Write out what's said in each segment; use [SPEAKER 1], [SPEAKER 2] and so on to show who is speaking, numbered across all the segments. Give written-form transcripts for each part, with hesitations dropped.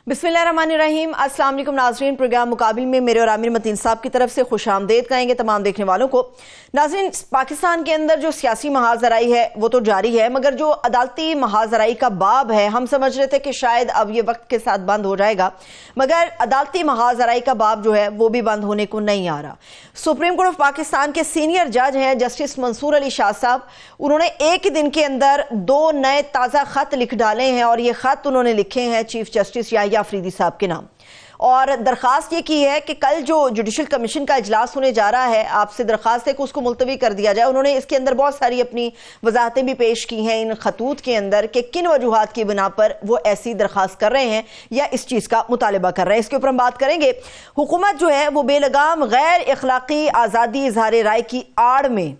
[SPEAKER 1] बिस्मिल्लाहिर्रहमानिर्रहीम। अस्सलाम वालेकुम नाज़रीन, प्रोग्राम मुकाबिल में मेरे और आमिर मतीन साहब की तरफ से खुशामदीद कहेंगे तमाम देखने वालों को। नाज़रीन, पाकिस्तान के अंदर जो सियासी महाजराई है वो तो जारी है, मगर जो अदालती महाजराई का बाब है, हम समझ रहे थे कि शायद अब ये वक्त के साथ बंद हो जाएगा, मगर अदालती महाजराई का बाब जो है वो भी बंद होने को नहीं आ रहा। सुप्रीम कोर्ट ऑफ पाकिस्तान के सीनियर जज हैं जस्टिस मंसूर अली शाह साहब, उन्होंने एक दिन के अंदर 2 नए ताज़ा खत लिख डाले हैं और ये खत उन्होंने लिखे हैं चीफ जस्टिस याहिया अफरीदी साहब के नाम, और दरखास्त ये की है कि कल जो जुडिशल कमीशन का इजलास होने जा रहा है, आपसे दरखास्त है कि उसको मुलतवी कर दिया जाए। उन्होंने इसके अंदर बहुत सारी अपनी वजाहतें भी पेश की हैं इन खतूत के अंदर कि किन वजूहात की बिना पर वो ऐसी दरखास्त कर रहे हैं या इस चीज़ का मुतालबा कर रहे हैं। इसके ऊपर हम बात करेंगे। हुकूमत जो है वो बेलगाम गैर इखलाकी आज़ादी इजहार राय की आड़ में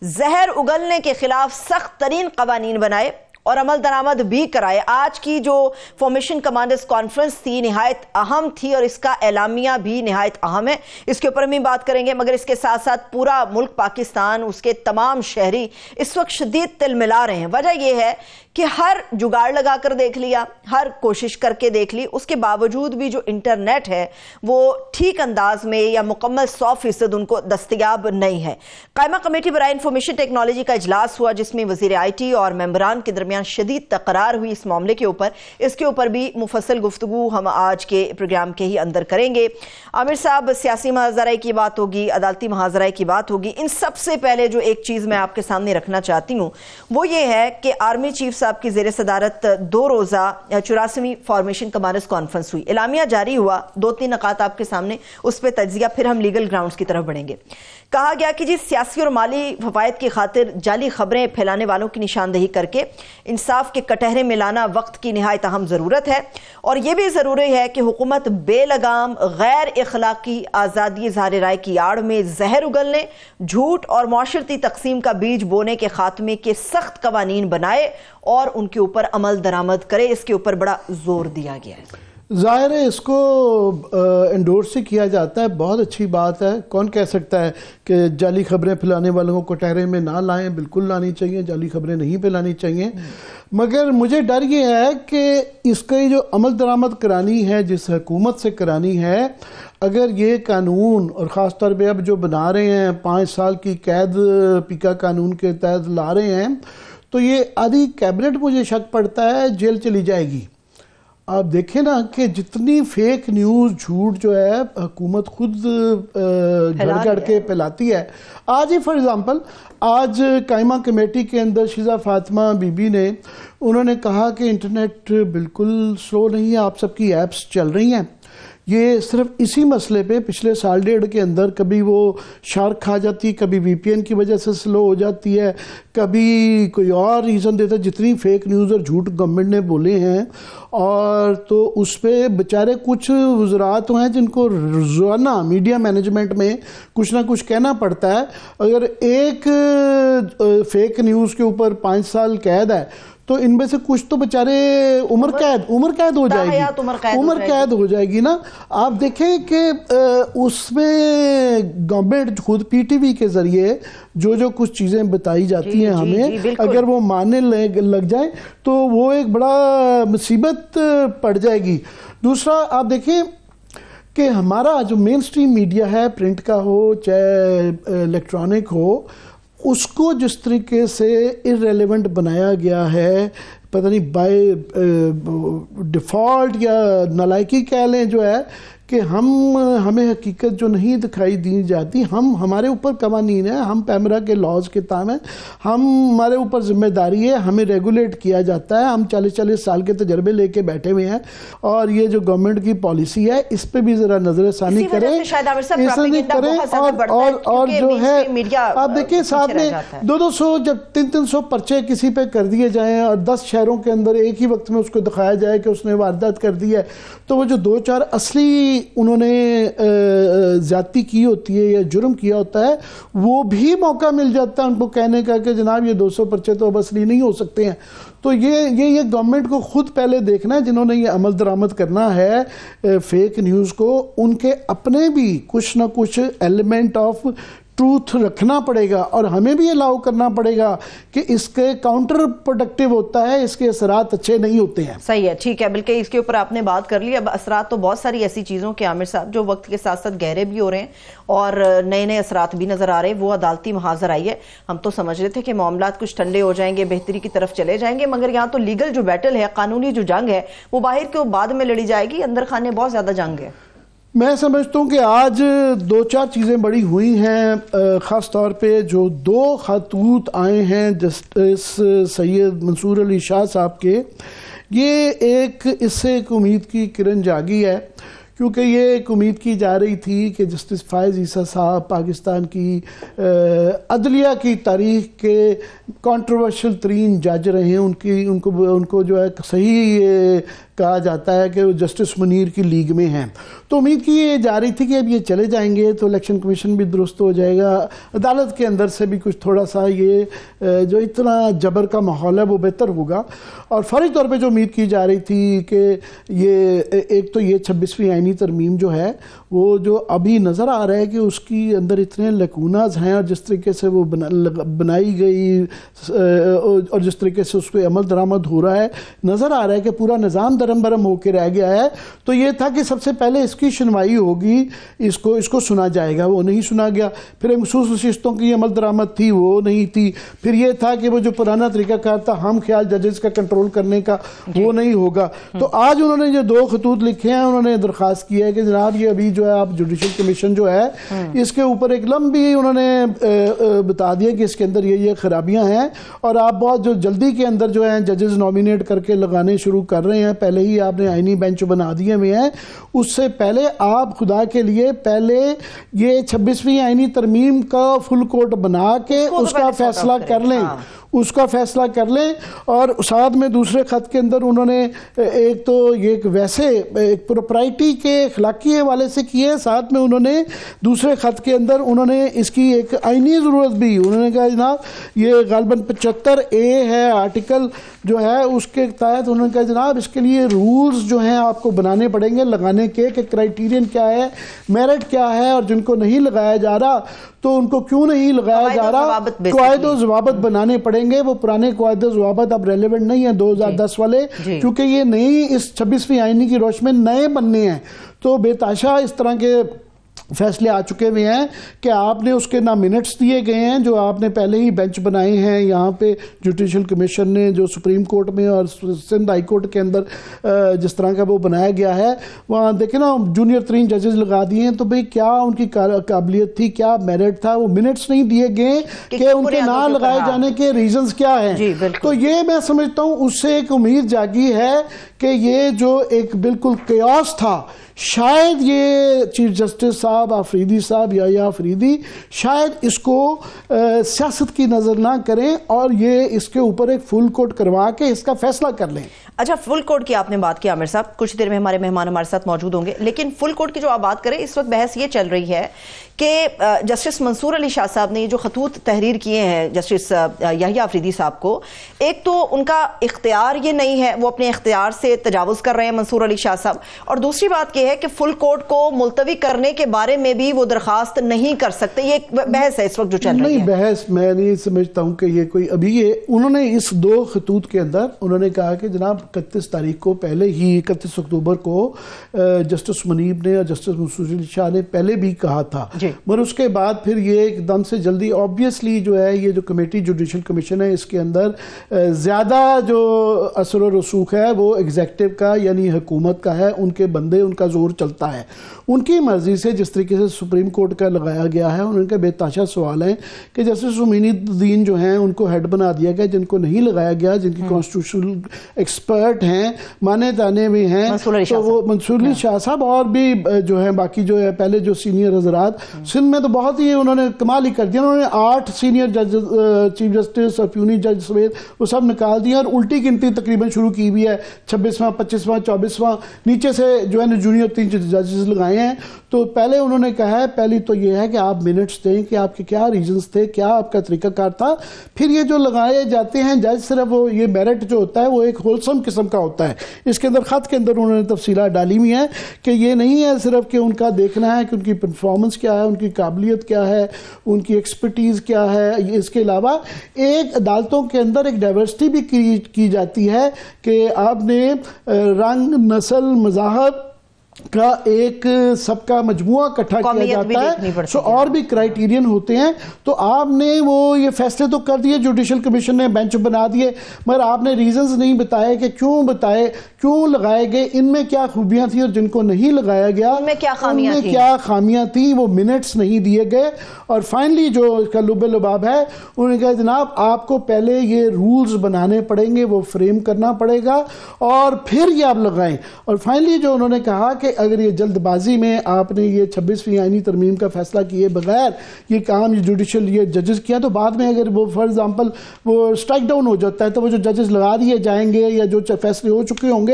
[SPEAKER 1] जहर उगलने के खिलाफ सख्त तरीन कवानीन बनाए और अमल दरामद भी कराए। आज की जो फॉर्मेशन कमांडर्स कॉन्फ्रेंस थी नहायत अहम थी और इसका एलामिया भी नहायत अहम है, इसके ऊपर हम बात करेंगे। मगर इसके साथ साथ पूरा मुल्क पाकिस्तान, उसके तमाम शहरी इस वक्त शदीद तिलमिला रहे हैं। वजह यह है कि हर जुगाड़ लगा कर देख लिया, हर कोशिश करके देख ली, उसके बावजूद भी जो इंटरनेट है वो ठीक अंदाज में या मुकम्मल 100% उनको दस्तयाब नहीं है। कायमा कमेटी बराए इंफॉर्मेशन टेक्नोलॉजी का इजलास हुआ जिसमें वजीर IT और मेंबरान के दरमियान शदीद तकरार हुई इस मामले के ऊपर। इसके ऊपर भी मुफस्सल गुफ्तगू हम आज के प्रोग्राम के ही अंदर करेंगे। आमिर साहब, सियासी महाजराई की बात होगी, अदालती महाजराई की बात होगी। इन सबसे पहले जो एक चीज़ मैं आपके सामने रखना चाहती हूँ वो ये है कि आर्मी चीफ साहब की ज़ेर सदारत 2 रोज़ा 84वीं फॉर्मेशन कमांडर्स कॉन्फ्रेंस हुई, एलामिया जारी हुआ। 2-3 नकात आपके सामने, उस पर तज्जिया, फिर हम लीगल ग्राउंड्स की तरफ बढ़ेंगे। कहा गया कि जी सियासी और माली फवायद की खातिर जाली खबरें फैलाने वालों की निशानदेही करके इंसाफ के कटहरे में लाना वक्त की निहायत अहम ज़रूरत है, और यह भी ज़रूरी है कि हुकूमत बेलगाम गैर इखलाकी आज़ादी इज़हार राय की आड़ में जहर उगलने, झूठ और माशरती तकसीम का बीज बोने के खात्मे के सख्त कवानीन बनाए और उनके ऊपर अमल दरामद करे। इसके ऊपर बड़ा जोर दिया गया है।
[SPEAKER 2] ज़ाहिर है इसको एंडोर्स से किया जाता है, बहुत अच्छी बात है। कौन कह सकता है कि जाली खबरें फैलाने वालों को कटहरे में ना लाएं, बिल्कुल लानी चाहिए, जाली खबरें नहीं फैलानी चाहिए। मगर मुझे डर ये है कि इसकी जो अमल दरामद करानी है, जिस हुकूमत से करानी है, अगर ये कानून और ख़ास तौर पे अब जो बना रहे हैं 5 साल की कैद पीका कानून के तहत ला रहे हैं, तो ये आधी कैबिनेट मुझे शक पड़ता है जेल चली जाएगी। आप देखें ना कि जितनी फेक न्यूज़, झूठ जो है हुकूमत खुद गढ़ के फैलाती है। आज ही फॉर एग्जांपल, आज कायमा कमेटी के अंदर शिजा फातिमा बीबी ने उन्होंने कहा कि इंटरनेट बिल्कुल स्लो नहीं है, आप सबकी ऐप्स चल रही हैं। ये सिर्फ इसी मसले पे पिछले 1.5 साल के अंदर कभी वो शार्क खा जाती है, कभी VPN की वजह से स्लो हो जाती है, कभी कोई और रीज़न देता है। जितनी फेक न्यूज़ और झूठ गवर्नमेंट ने बोले हैं, और तो उस पर बेचारे कुछ वज़रात हैं जिनको रोज़ाना मीडिया मैनेजमेंट में कुछ ना कुछ कहना पड़ता है। अगर एक फेक न्यूज़ के ऊपर 5 साल कैद है तो इनमें से कुछ तो बेचारे उम्र कैद हो जाएगी, उम्र कैद हो जाएगी ना। आप देखें कि उसमें गवर्नमेंट खुद PTV के जरिए जो कुछ चीज़ें बताई जाती हैं हमें, अगर वो मानने लग जाए तो वो एक बड़ा मुसीबत पड़ जाएगी। दूसरा, आप देखें कि हमारा जो मेन स्ट्रीम मीडिया है, प्रिंट का हो चाहे इलेक्ट्रॉनिक हो, उसको जिस तरीके से इररेलेवेंट बनाया गया है, पता नहीं बाय डिफ़ॉल्ट या नालायकी कह लें, जो है कि हमें हकीकत जो नहीं दिखाई दी जाती, हमारे ऊपर कवानीन है, हम पैमरा के लॉज के ताम हैं, हमारे ऊपर जिम्मेदारी है, हमें रेगुलेट किया जाता है। हम 40-40 साल के तजर्बे लेके बैठे हुए हैं, और ये जो गवर्नमेंट की पॉलिसी है इस पे भी ज़रा नज़रसानी करें, और जो है आप देखिए साथ में 200-200 जब 300 पर्चे किसी पे कर दिए जाएँ और 10 शहरों के अंदर एक ही वक्त में उसको दिखाया जाए कि उसने वारदात कर दी है, तो वो जो 2-4 असली उन्होंने ज्यादती की होती है या जुर्म किया होता है, वो भी मौका मिल जाता है उनको कहने का कि जनाब ये 200 पर्चे तो अब असली नहीं हो सकते हैं। तो ये गवर्नमेंट को खुद पहले देखना है, जिन्होंने ये अमल दरामद करना है फेक न्यूज़ को, उनके अपने भी कुछ ना कुछ एलिमेंट ऑफ ट्रूथ रखना पड़ेगा और हमें भी अलाउ करना पड़ेगा कि इसके काउंटर प्रोडक्टिव होता है, इसके असरात अच्छे नहीं होते हैं।
[SPEAKER 1] सही है, ठीक है, बल्कि इसके ऊपर आपने बात कर ली। अब असरात तो बहुत सारी ऐसी चीज़ों के आमिर साहब जो वक्त के साथ साथ गहरे भी हो रहे हैं और नए नए असरात भी नज़र आ रहे हैं। वो अदालती महाजर आई है, हम तो समझ रहे थे कि मामलात कुछ ठंडे हो जाएंगे, बेहतरी की तरफ चले जाएंगे, मगर यहाँ तो लीगल जो बैटल है, कानूनी जो जंग है, वो बाहर के बाद में लड़ी जाएगी। अंदर खाने बहुत ज़्यादा जंग है।
[SPEAKER 2] मैं समझता हूँ कि आज 2-4 चीज़ें बड़ी हुई हैं, ख़ास तौर पे जो 2 खतूत आए हैं जस्टिस सैयद मंसूर अली शाह साहब के, ये एक इससे एक उम्मीद की किरण जागी है, क्योंकि ये एक उम्मीद की जा रही थी कि जस्टिस फ़ायज़ ईसा साहब पाकिस्तान की अदलिया की तारीख के कंट्रोवर्शियल तरीन जज रहे हैं। उनको जो है सही कहा जाता है कि वो जस्टिस मुनीर की लीग में हैं। तो उम्मीद की ये जा रही थी कि अब ये चले जाएंगे तो इलेक्शन कमीशन भी दुरुस्त हो जाएगा, अदालत के अंदर से भी कुछ थोड़ा सा ये जो इतना जबर का माहौल है वो बेहतर होगा। और फौरी तौर पे जो उम्मीद की जा रही थी कि ये एक तो ये 26वीं आईनी तरमीम जो है वो जो अभी नज़र आ रहा है कि उसकी अंदर इतने लकूनाज हैं और जिस तरीके से वो बनाई गई और जिस तरीके से उस पर अमल दरामद हो रहा है, नज़र आ रहा है कि पूरा निज़ाम दरम बरम होकर रह गया है। तो ये था कि सबसे पहले इसकी सुनवाई होगी, इसको सुना जाएगा, वो नहीं सुना गया। फिर मखसूस नशिस्तों की अमल दरामद थी, वो नहीं थी। फिर ये था कि वो जो पुराना तरीकाकार था हम ख्याल जजेस का कंट्रोल करने का, वो नहीं होगा। तो आज उन्होंने जो 2 खतूत लिखे हैं, उन्होंने दरख्वास्त की है कि जनाब ये अभी जो है आप जुडिशल कमीशन जो है इसके ऊपर एक लंबी उन्होंने बता दिया कि इसके अंदर ये खराबियां हैं और आप बहुत जो जल्दी के अंदर जो है जजेस नॉमिनेट करके लगाने शुरू कर रहे हैं। पहले ही आपने आईनी बेंच बना दिए हुए हैं, उससे पहले आप खुदा के लिए पहले ये 26वीं आईनी तरमीम का फुल कोर्ट बना के उसका फैसला कर लें, उसका फैसला कर लें। और साथ में दूसरे खत के अंदर उन्होंने एक तो ये वैसे एक प्रोप्राइटी के अखलाकी हवाले से किए, साथ में उन्होंने दूसरे खत के अंदर उन्होंने इसकी एक आईनी ज़रूरत भी, उन्होंने कहा जनाब ये गालबन 75A है आर्टिकल जो है, उसके तहत उन्होंने कहा जनाब इसके लिए रूल्स जो हैं आपको बनाने पड़ेंगे लगाने के, कि क्राइटेरियन क्या है, मेरिट क्या है, और जिनको नहीं लगाया जा रहा तो उनको क्यों नहीं लगाया जा रहा, क़वायद व ज़वाबित बनाने पड़ेंगे। वो पुराने क़वायद व ज़वाबित अब रेलेवेंट नहीं है 2010 वाले, क्योंकि ये नई इस 26वीं आईनी की रोश में नए बनने हैं। तो बेताशा इस तरह के फैसले आ चुके हुए हैं कि आपने उसके ना मिनट्स दिए गए हैं जो आपने पहले ही बेंच बनाए हैं यहाँ पे जुडिशल कमीशन ने, जो सुप्रीम कोर्ट में और सिंध हाई कोर्ट के अंदर जिस तरह का वो बनाया गया है, वहाँ देखे ना जूनियर 3 जजेस लगा दिए हैं। तो भाई क्या उनकी काबिलियत थी, क्या मेरिट था, वो मिनट्स नहीं दिए गए कि उनके ना लगाए जाने के रीजंस क्या हैं। तो ये मैं समझता हूँ उससे एक उम्मीद जागी है कि ये जो एक बिल्कुल केओस था, शायद ये चीफ जस्टिस साहब आफरीदी साहब या आफरीदी शायद इसको सियासत की नज़र ना करें और ये इसके ऊपर एक फुल कोर्ट करवा के इसका फैसला कर लें।
[SPEAKER 1] अच्छा, फुल कोर्ट की आपने बात की आमिर साहब, कुछ देर में हमारे मेहमान हमारे साथ मौजूद होंगे, लेकिन फुल कोर्ट की जो आप बात करें, इस वक्त बहस ये चल रही है कि जस्टिस मंसूर अली शाह साहब ने जो खतूत तहरीर किए हैं जस्टिस याहिया आफरीदी साहब को, एक तो उनका इख्तियार ये नहीं है, वो अपने इख्तियार से तजावुज़ कर रहे हैं मंसूर अली शाह साहब, और दूसरी बात यह है कि फुल कोर्ट को मुलतवी करने के बारे में भी वो दरखास्त नहीं कर सकते। ये एक बहस है इस वक्त जो चल रही है।
[SPEAKER 2] नहीं, बहस मैं नहीं समझता हूँ कि ये कोई अभी ये उन्होंने इस 2 खतूत के अंदर उन्होंने कहा कि जनाब 31 तारीख को पहले ही 31 अक्टूबर को जस्टिस मुनीब ने और जस्टिस मंसूर अली शाह ने पहले भी कहा था, मगर उसके बाद फिर ये एकदम से जल्दी ऑब्वियसली जो है ये जो कमेटी जुडिशल कमीशन है इसके अंदर ज़्यादा जो असर और रसूख है वो एग्जेक्टिव का यानी हुकूमत का है, उनके बंदे उनका जोर चलता है, उनकी मर्जी से जिस तरीके से सुप्रीम कोर्ट का लगाया गया है। उनका बेताशा सवाल है कि जस्टिस उमीनुद्दीन जो हैं उनको हेड बना दिया गया, जिनको नहीं लगाया गया, जिनकी कॉन्स्टिट्यूशनल एक्सपर्ट हैं, माने जाने में हैं, तो वो मंसूर अली शाह साहब और भी जो है बाकी जो है पहले जो सीनियर हजरात सिंध में तो बहुत ही उन्होंने कमाल ही कर दिया। उन्होंने 8 सीनियर जज, चीफ जस्टिस और प्यूनी जज समेत वो सब निकाल दिया और उल्टी गिनती तकरीबन शुरू की हुई है, 26वां 25वां 24वां नीचे से जो है जूनियर 3 जजेस लगाए हैं। तो पहले उन्होंने कहा है, पहली तो ये है कि आप मिनट्स दें कि आपके क्या रीजंस थे, क्या आपका तरीकाकार था। फिर ये जो लगाए जाते हैं जज, सिर्फ वो ये मेरिट जो होता है वो एक होलसम किस्म का होता है। इसके अंदर खत के अंदर उन्होंने तफसीलात डाली हुई हैं कि ये नहीं है सिर्फ कि उनका देखना है कि उनकी परफॉर्मेंस क्या है, उनकी काबिलियत क्या है, उनकी एक्सपर्टीज़ क्या है। इसके अलावा एक अदालतों के अंदर एक डाइवर्सिटी भी की जाती है कि आपने रंग, नस्ल, मज़हब का एक सबका मजमुआ इकट्ठा किया जाता है, तो और भी क्राइटेरियन होते हैं। तो आपने वो ये फैसले तो कर दिए, जुडिशल कमीशन ने बेंच बना दिए, मगर आपने रीजंस नहीं बताए कि क्यों लगाए गए, इनमें क्या खूबियां थी और जिनको नहीं लगाया गया उनमें क्या खामियां थी, वो मिनट्स नहीं दिए गए। और फाइनली जो इसका लुबे लुबाब है, उन्होंने कहा जनाब आपको पहले ये रूल्स बनाने पड़ेंगे, वो फ्रेम करना पड़ेगा और फिर ये आप लगाएं। और फाइनली जो उन्होंने कहा कि अगर ये जल्दबाजी में आपने ये 26वीं आईनी तरमीम का फैसला किए बगैर ये काम ये जुडिशल ये जजेस किया, तो बाद में अगर वो फॉर एग्जांपल वो स्ट्राइक डाउन हो जाता है, तो वो जो जजेस लगा दिए जाएंगे या जो फैसले हो चुके होंगे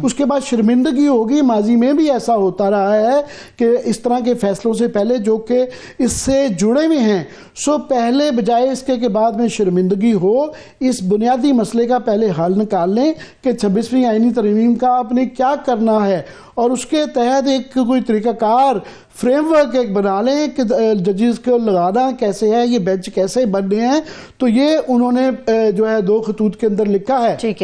[SPEAKER 2] उसके बाद शर्मिंदगी होगी। माजी में भी ऐसा होता रहा है कि इस तरह के फैसलों से पहले जो कि इससे जुड़े हुए हैं, सो पहले बजाय इसके के बाद में शर्मिंदगी हो, इस बुनियादी मसले का पहले हल निकाल लें कि 26वीं आईनी तरमीम का आपने क्या करना है और उसके तहत एक कोई तरीकाकार फ्रेमवर्क एक बना लें कि जजेस को लगाना कैसे है, ये बेंच कैसे बनने हैं। तो ये उन्होंने जो है 2 खतूत के अंदर लिखा है।
[SPEAKER 1] ठीक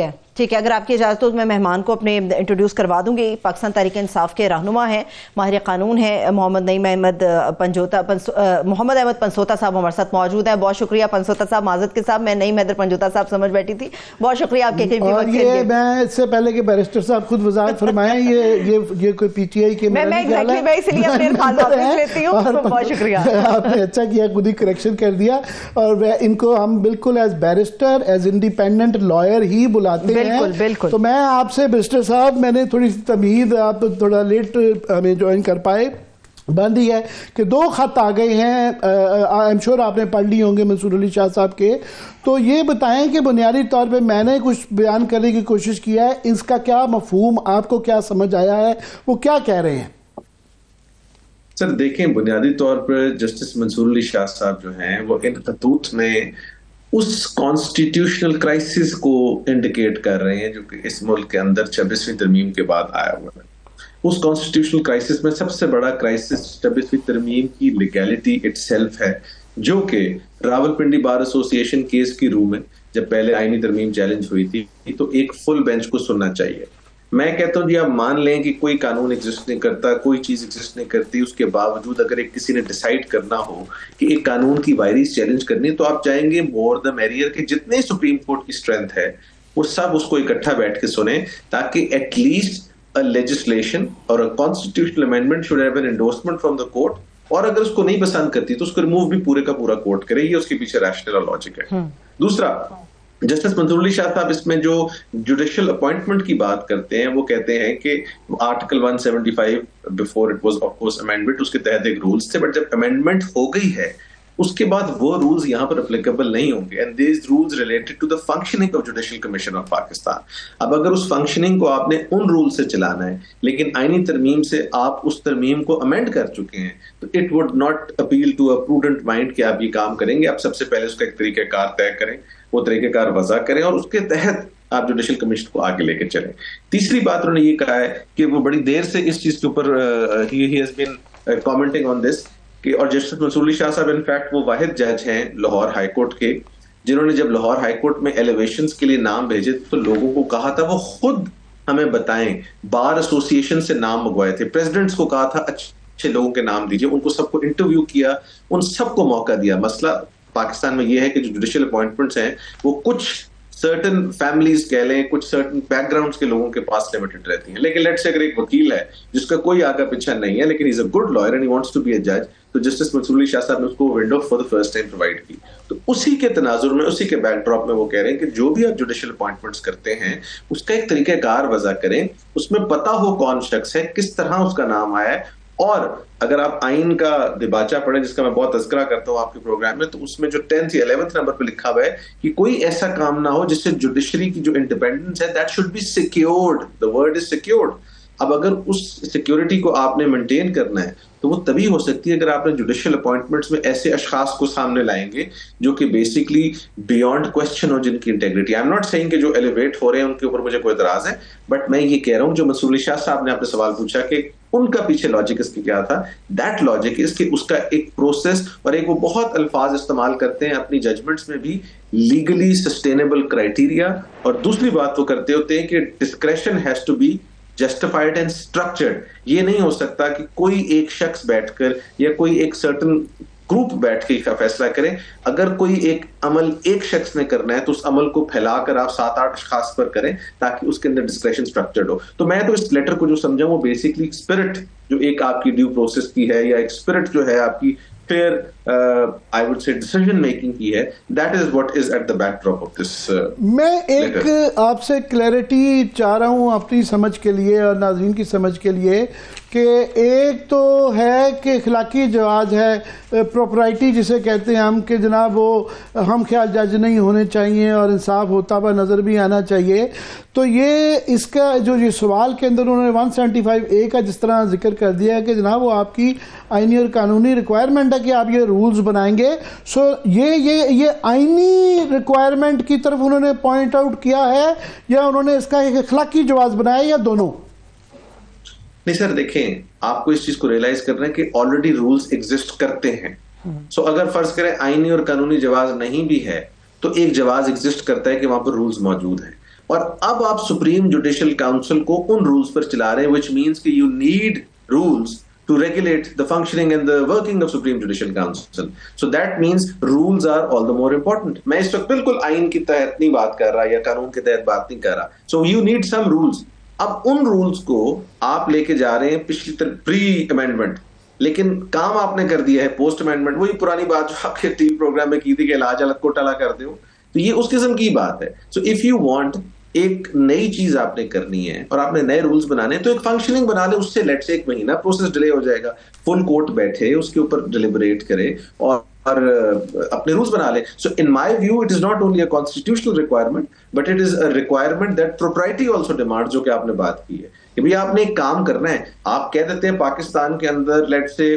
[SPEAKER 1] है, अगर आपकी इजाज़त हो तो मैं मेहमान को अपने इंट्रोड्यूस करवा दूंगी। पाकिस्तान तहरीक इंसाफ के रहनुमा हैं, माहिर कानून है मोहम्मद अहमद पंसोता साहब हमारे साथ मौजूद हैं। बहुत शुक्रिया पंसोता साहब। माजत के साहब, मैं नईम हैदर पंजोता साहब समझ बैठी थी। बहुत शुक्रिया आपके
[SPEAKER 2] ये मैं इससे पहले के बैरिस्टर साहब खुद वजाहत फरमाएं, ये कोई पीटीआई के
[SPEAKER 1] मैं इसलिए अपने वापस लेती हूं। बहुत शुक्रिया,
[SPEAKER 2] आपने अच्छा किया, खुद ही करेक्शन कर दिया। और इनको हम बिल्कुल as barrister, as independent lawyer ही बुलाते हैं। बिल्कुल। तो मैं आपसे बैरिस्टर साहब, मैंने थोड़ी सी तमीद, आप थोड़ा लेट हमें ज्वाइन कर पाए, बंद ही है कि 2 खत आ गए हैं, आई एम श्योर आपने पढ़ लिए होंगे मंसूर अली शाह साहब के। तो ये बताएं कि बुनियादी तौर पे मैंने कुछ बयान करने की कोशिश किया है, इसका क्या मफहूम, आपको क्या समझ आया है, वो क्या कह रहे हैं?
[SPEAKER 3] सर देखें, बुनियादी तौर पर जस्टिस मंसूर अली शाह साहब जो हैं वो इन खतूत में उस कॉन्स्टिट्यूशनल क्राइसिस को इंडिकेट कर रहे हैं जो कि इस मुल्क के अंदर 26वीं तरमीम के बाद आया हुआ है। उस कॉन्स्टिट्यूशनल क्राइसिस में सबसे बड़ा क्राइसिस 26वीं तरमीम की लीगैलिटी इटसेल्फ है, जो कि रावलपिंडी बार एसोसिएशन केस की रूह में जब पहले आईनी तरमीम चैलेंज हुई थी तो एक फुल बेंच को सुनना चाहिए। मैं कहता हूं जी, आप मान लें कि कोई कानून एग्जिस्ट नहीं करता, कोई चीज एग्जिस्ट नहीं करती, उसके बावजूद अगर एक किसी ने डिसाइड करना हो कि एक कानून की वायरीज चैलेंज करनी, तो आप चाहेंगे मोर द मैरियर के जितने सुप्रीम कोर्ट की स्ट्रेंथ है वो सब उसको इकट्ठा बैठ के सुने, ताकि एटलीस्ट अ लेजिस्लेशन और a constitutional amendment should have an endorsement from the court, और अगर उसको नहीं पसंद करती तो उसको रिमूव भी पूरे का पूरा कोर्ट करे। ये उसके पीछे रैशनल और लॉजिक है। दूसरा, जस्टिस मंसूर अली शाह साहब इसमें जो जुडिशियल अपॉइंटमेंट की बात करते हैं, वो कहते हैं कि article 175 before it was of course amendment, उसके तहत एक रूल्स थे, बट जब अमेंडमेंट हो गई है उसके बाद वो रूल्स यहाँ पर एप्लीकेबल नहीं होंगे, and these rules related to the functioning of judicial commission of Pakistan. अब अगर उस फंक्शनिंग को आपने उन रूल से चलाना है, लेकिन आईनी तरमीम से आप उस तरमीम को अमेंड कर चुके हैं, तो it would not appeal to a prudent mind कि आप ये काम करेंगे। आप सबसे पहले उसका एक तरीकेकार तय करें, वो तरीकेकार वजह करें और उसके तहत आप जुडिशियल कमीशन को आगे लेके चलें। तीसरी बात उन्होंने ये कहा है कि वो बड़ी देर से इस चीज के ऊपर ही has been commenting on this कि, और जस्टिस मंसूर अली शाह साहब इनफैक्ट वो वाहिद जज हैं लाहौर हाई कोर्ट के जिन्होंने जब लाहौर हाई कोर्ट में एलिवेशंस के लिए नाम भेजे तो लोगों को कहा था वो खुद हमें बताएं, बार एसोसिएशन से नाम मंगवाए थे, प्रेसिडेंट्स को कहा था अच्छे लोगों के नाम दीजिए, उनको सबको इंटरव्यू किया, उन सबको मौका दिया। मसला पाकिस्तान में यह है कि जो जुडिशियल अपॉइंटमेंट्स हैं वो कुछ सर्टन फैमिलीज कह लें, कुछ सर्टन बैकग्राउंड्स के लोगों के पास लिमिटेड रहती हैं। लेकिन लेट्स से अगर एक वकील है जिसका कोई आगा पीछा नहीं है लेकिन is a good lawyer and he wants to be a जज, तो जस्टिस मंसूर अली शाह साहब ने उसको window for the first time provide की। तो उसी के तनाजुर में, उसी के बैकड्रॉप में वो कह रहे हैं कि जो भी आप जुडिशियल अपॉइंटमेंट्स करते हैं उसका एक तरीकेकार वजह करें, उसमें पता हो कौन शख्स है, किस तरह उसका नाम आया है। और अगर आप आइन का दिबाचा पढ़ें, जिसका मैं बहुत तज़किरा करता हूं आपके प्रोग्राम में, तो उसमें जो 10th या 11th नंबर पे लिखा हुआ है कि कोई ऐसा काम ना हो जिससे जुडिशरी की जो इंडिपेंडेंस है that should be secured, the word is secured, अब अगर उस सिक्योरिटी को आपने मेंटेन करना है तो वो तभी हो सकती है अगर आपने जुडिशियल अपॉइंटमेंट्स में ऐसे अशखास को सामने लाएंगे जो कि बेसिकली बियॉन्ड क्वेश्चन हो, जिनकी integrity. I am not saying कि जो एलिवेट हो रहे हैं उनके ऊपर मुझे कोई इतराज है, बट मैं ये कह रहा हूं जो मंसूर अली शाह साहब ने आपने सवाल पूछा कि उनका पीछे लॉजिक इसकी क्या था, दैट लॉजिक इसके उसका एक प्रोसेस और एक वो बहुत अल्फाज इस्तेमाल करते हैं अपनी जजमेंट्स में भी, लीगली सस्टेनेबल क्राइटेरिया, और दूसरी बात वो करते होते हैं कि discretion has to be justified and structured. ये नहीं हो सकता कि कोई एक शख्स बैठकर या कोई एक सर्टन ग्रुप बैठ के का फैसला करे। अगर कोई एक अमल एक शख्स ने करना है तो उस अमल को फैलाकर आप 7-8 खास पर करें ताकि उसके अंदर डिस्क्रेशन स्ट्रक्चर्ड हो। तो मैं तो इस लेटर को जो समझा वो बेसिकली स्पिरिट जो एक आपकी ड्यू प्रोसेस की है या एक स्पिरिट जो है आपकी fair I would say decision making की है, that is what is at the backdrop of this.
[SPEAKER 2] मैं एक आपसे क्लैरिटी चाह रहा हूं अपनी समझ के लिए और नाज़रीन की समझ के लिए कि एक तो है कि इखलाकी जवाज है, प्रॉपर्टी जिसे कहते हैं हम, कि जनाब वो हम ख्याल जज नहीं होने चाहिए और इंसाफ होता हुआ नज़र भी आना चाहिए। तो ये इसका जो ये सवाल के अंदर उन्होंने 175A का जिस तरह जिक्र कर दिया है कि जनाब वो आपकी आईनी और कानूनी रिक्वायरमेंट है कि आप ये रूल्स बनाएंगे। सो ये आईनी रिक्वायरमेंट की तरफ उन्होंने पॉइंट आउट किया है या उन्होंने इसका एक इखलाकी जवाज बनाया या दोनों?
[SPEAKER 3] नहीं सर, देखें आपको इस चीज को रियलाइज करना है कि ऑलरेडी रूल्स एग्जिस्ट करते हैं। सो अगर फर्ज करें आईनी और कानूनी जवाज नहीं भी है तो एक जवाज एग्जिस्ट करता है कि वहां पर रूल्स मौजूद हैं, और अब आप सुप्रीम जुडिशियल काउंसिल को उन रूल्स पर चला रहे हैं, व्हिच मींस कि you need rules to regulate the functioning and the working of Supreme Judicial Council. So that means rules are all the more important. मैं इस वक्त बिल्कुल आइन के तहत नहीं बात कर रहा या कानून के तहत बात नहीं कर रहा। So you need some rules. अब उन रूल्स को आप लेके जा रहे हैं पिछली प्री अमेंडमेंट, लेकिन काम आपने कर दिया है पोस्ट अमेंडमेंट। वही पुरानी बात जो आपके टीवी प्रोग्राम में की थी कि इलाज अलग को टला कर दो, तो ये उस किस्म की बात है। सो इफ यू वांट एक नई चीज आपने करनी है और आपने नए रूल्स बनाने हैं तो एक फंक्शनिंग बना ले, उससे लेट से 1 महीना प्रोसेस डिले हो जाएगा। फुल कोर्ट बैठे उसके ऊपर डिलिबरेट करे और अपने रूल्स बना ले। So in my view it is not only a constitutional requirement but it is a requirement that propriety also demand, जो कि आपने बात की है कि भाई आपने एक काम करना है। आप कह देते हैं पाकिस्तान के अंदर लेट से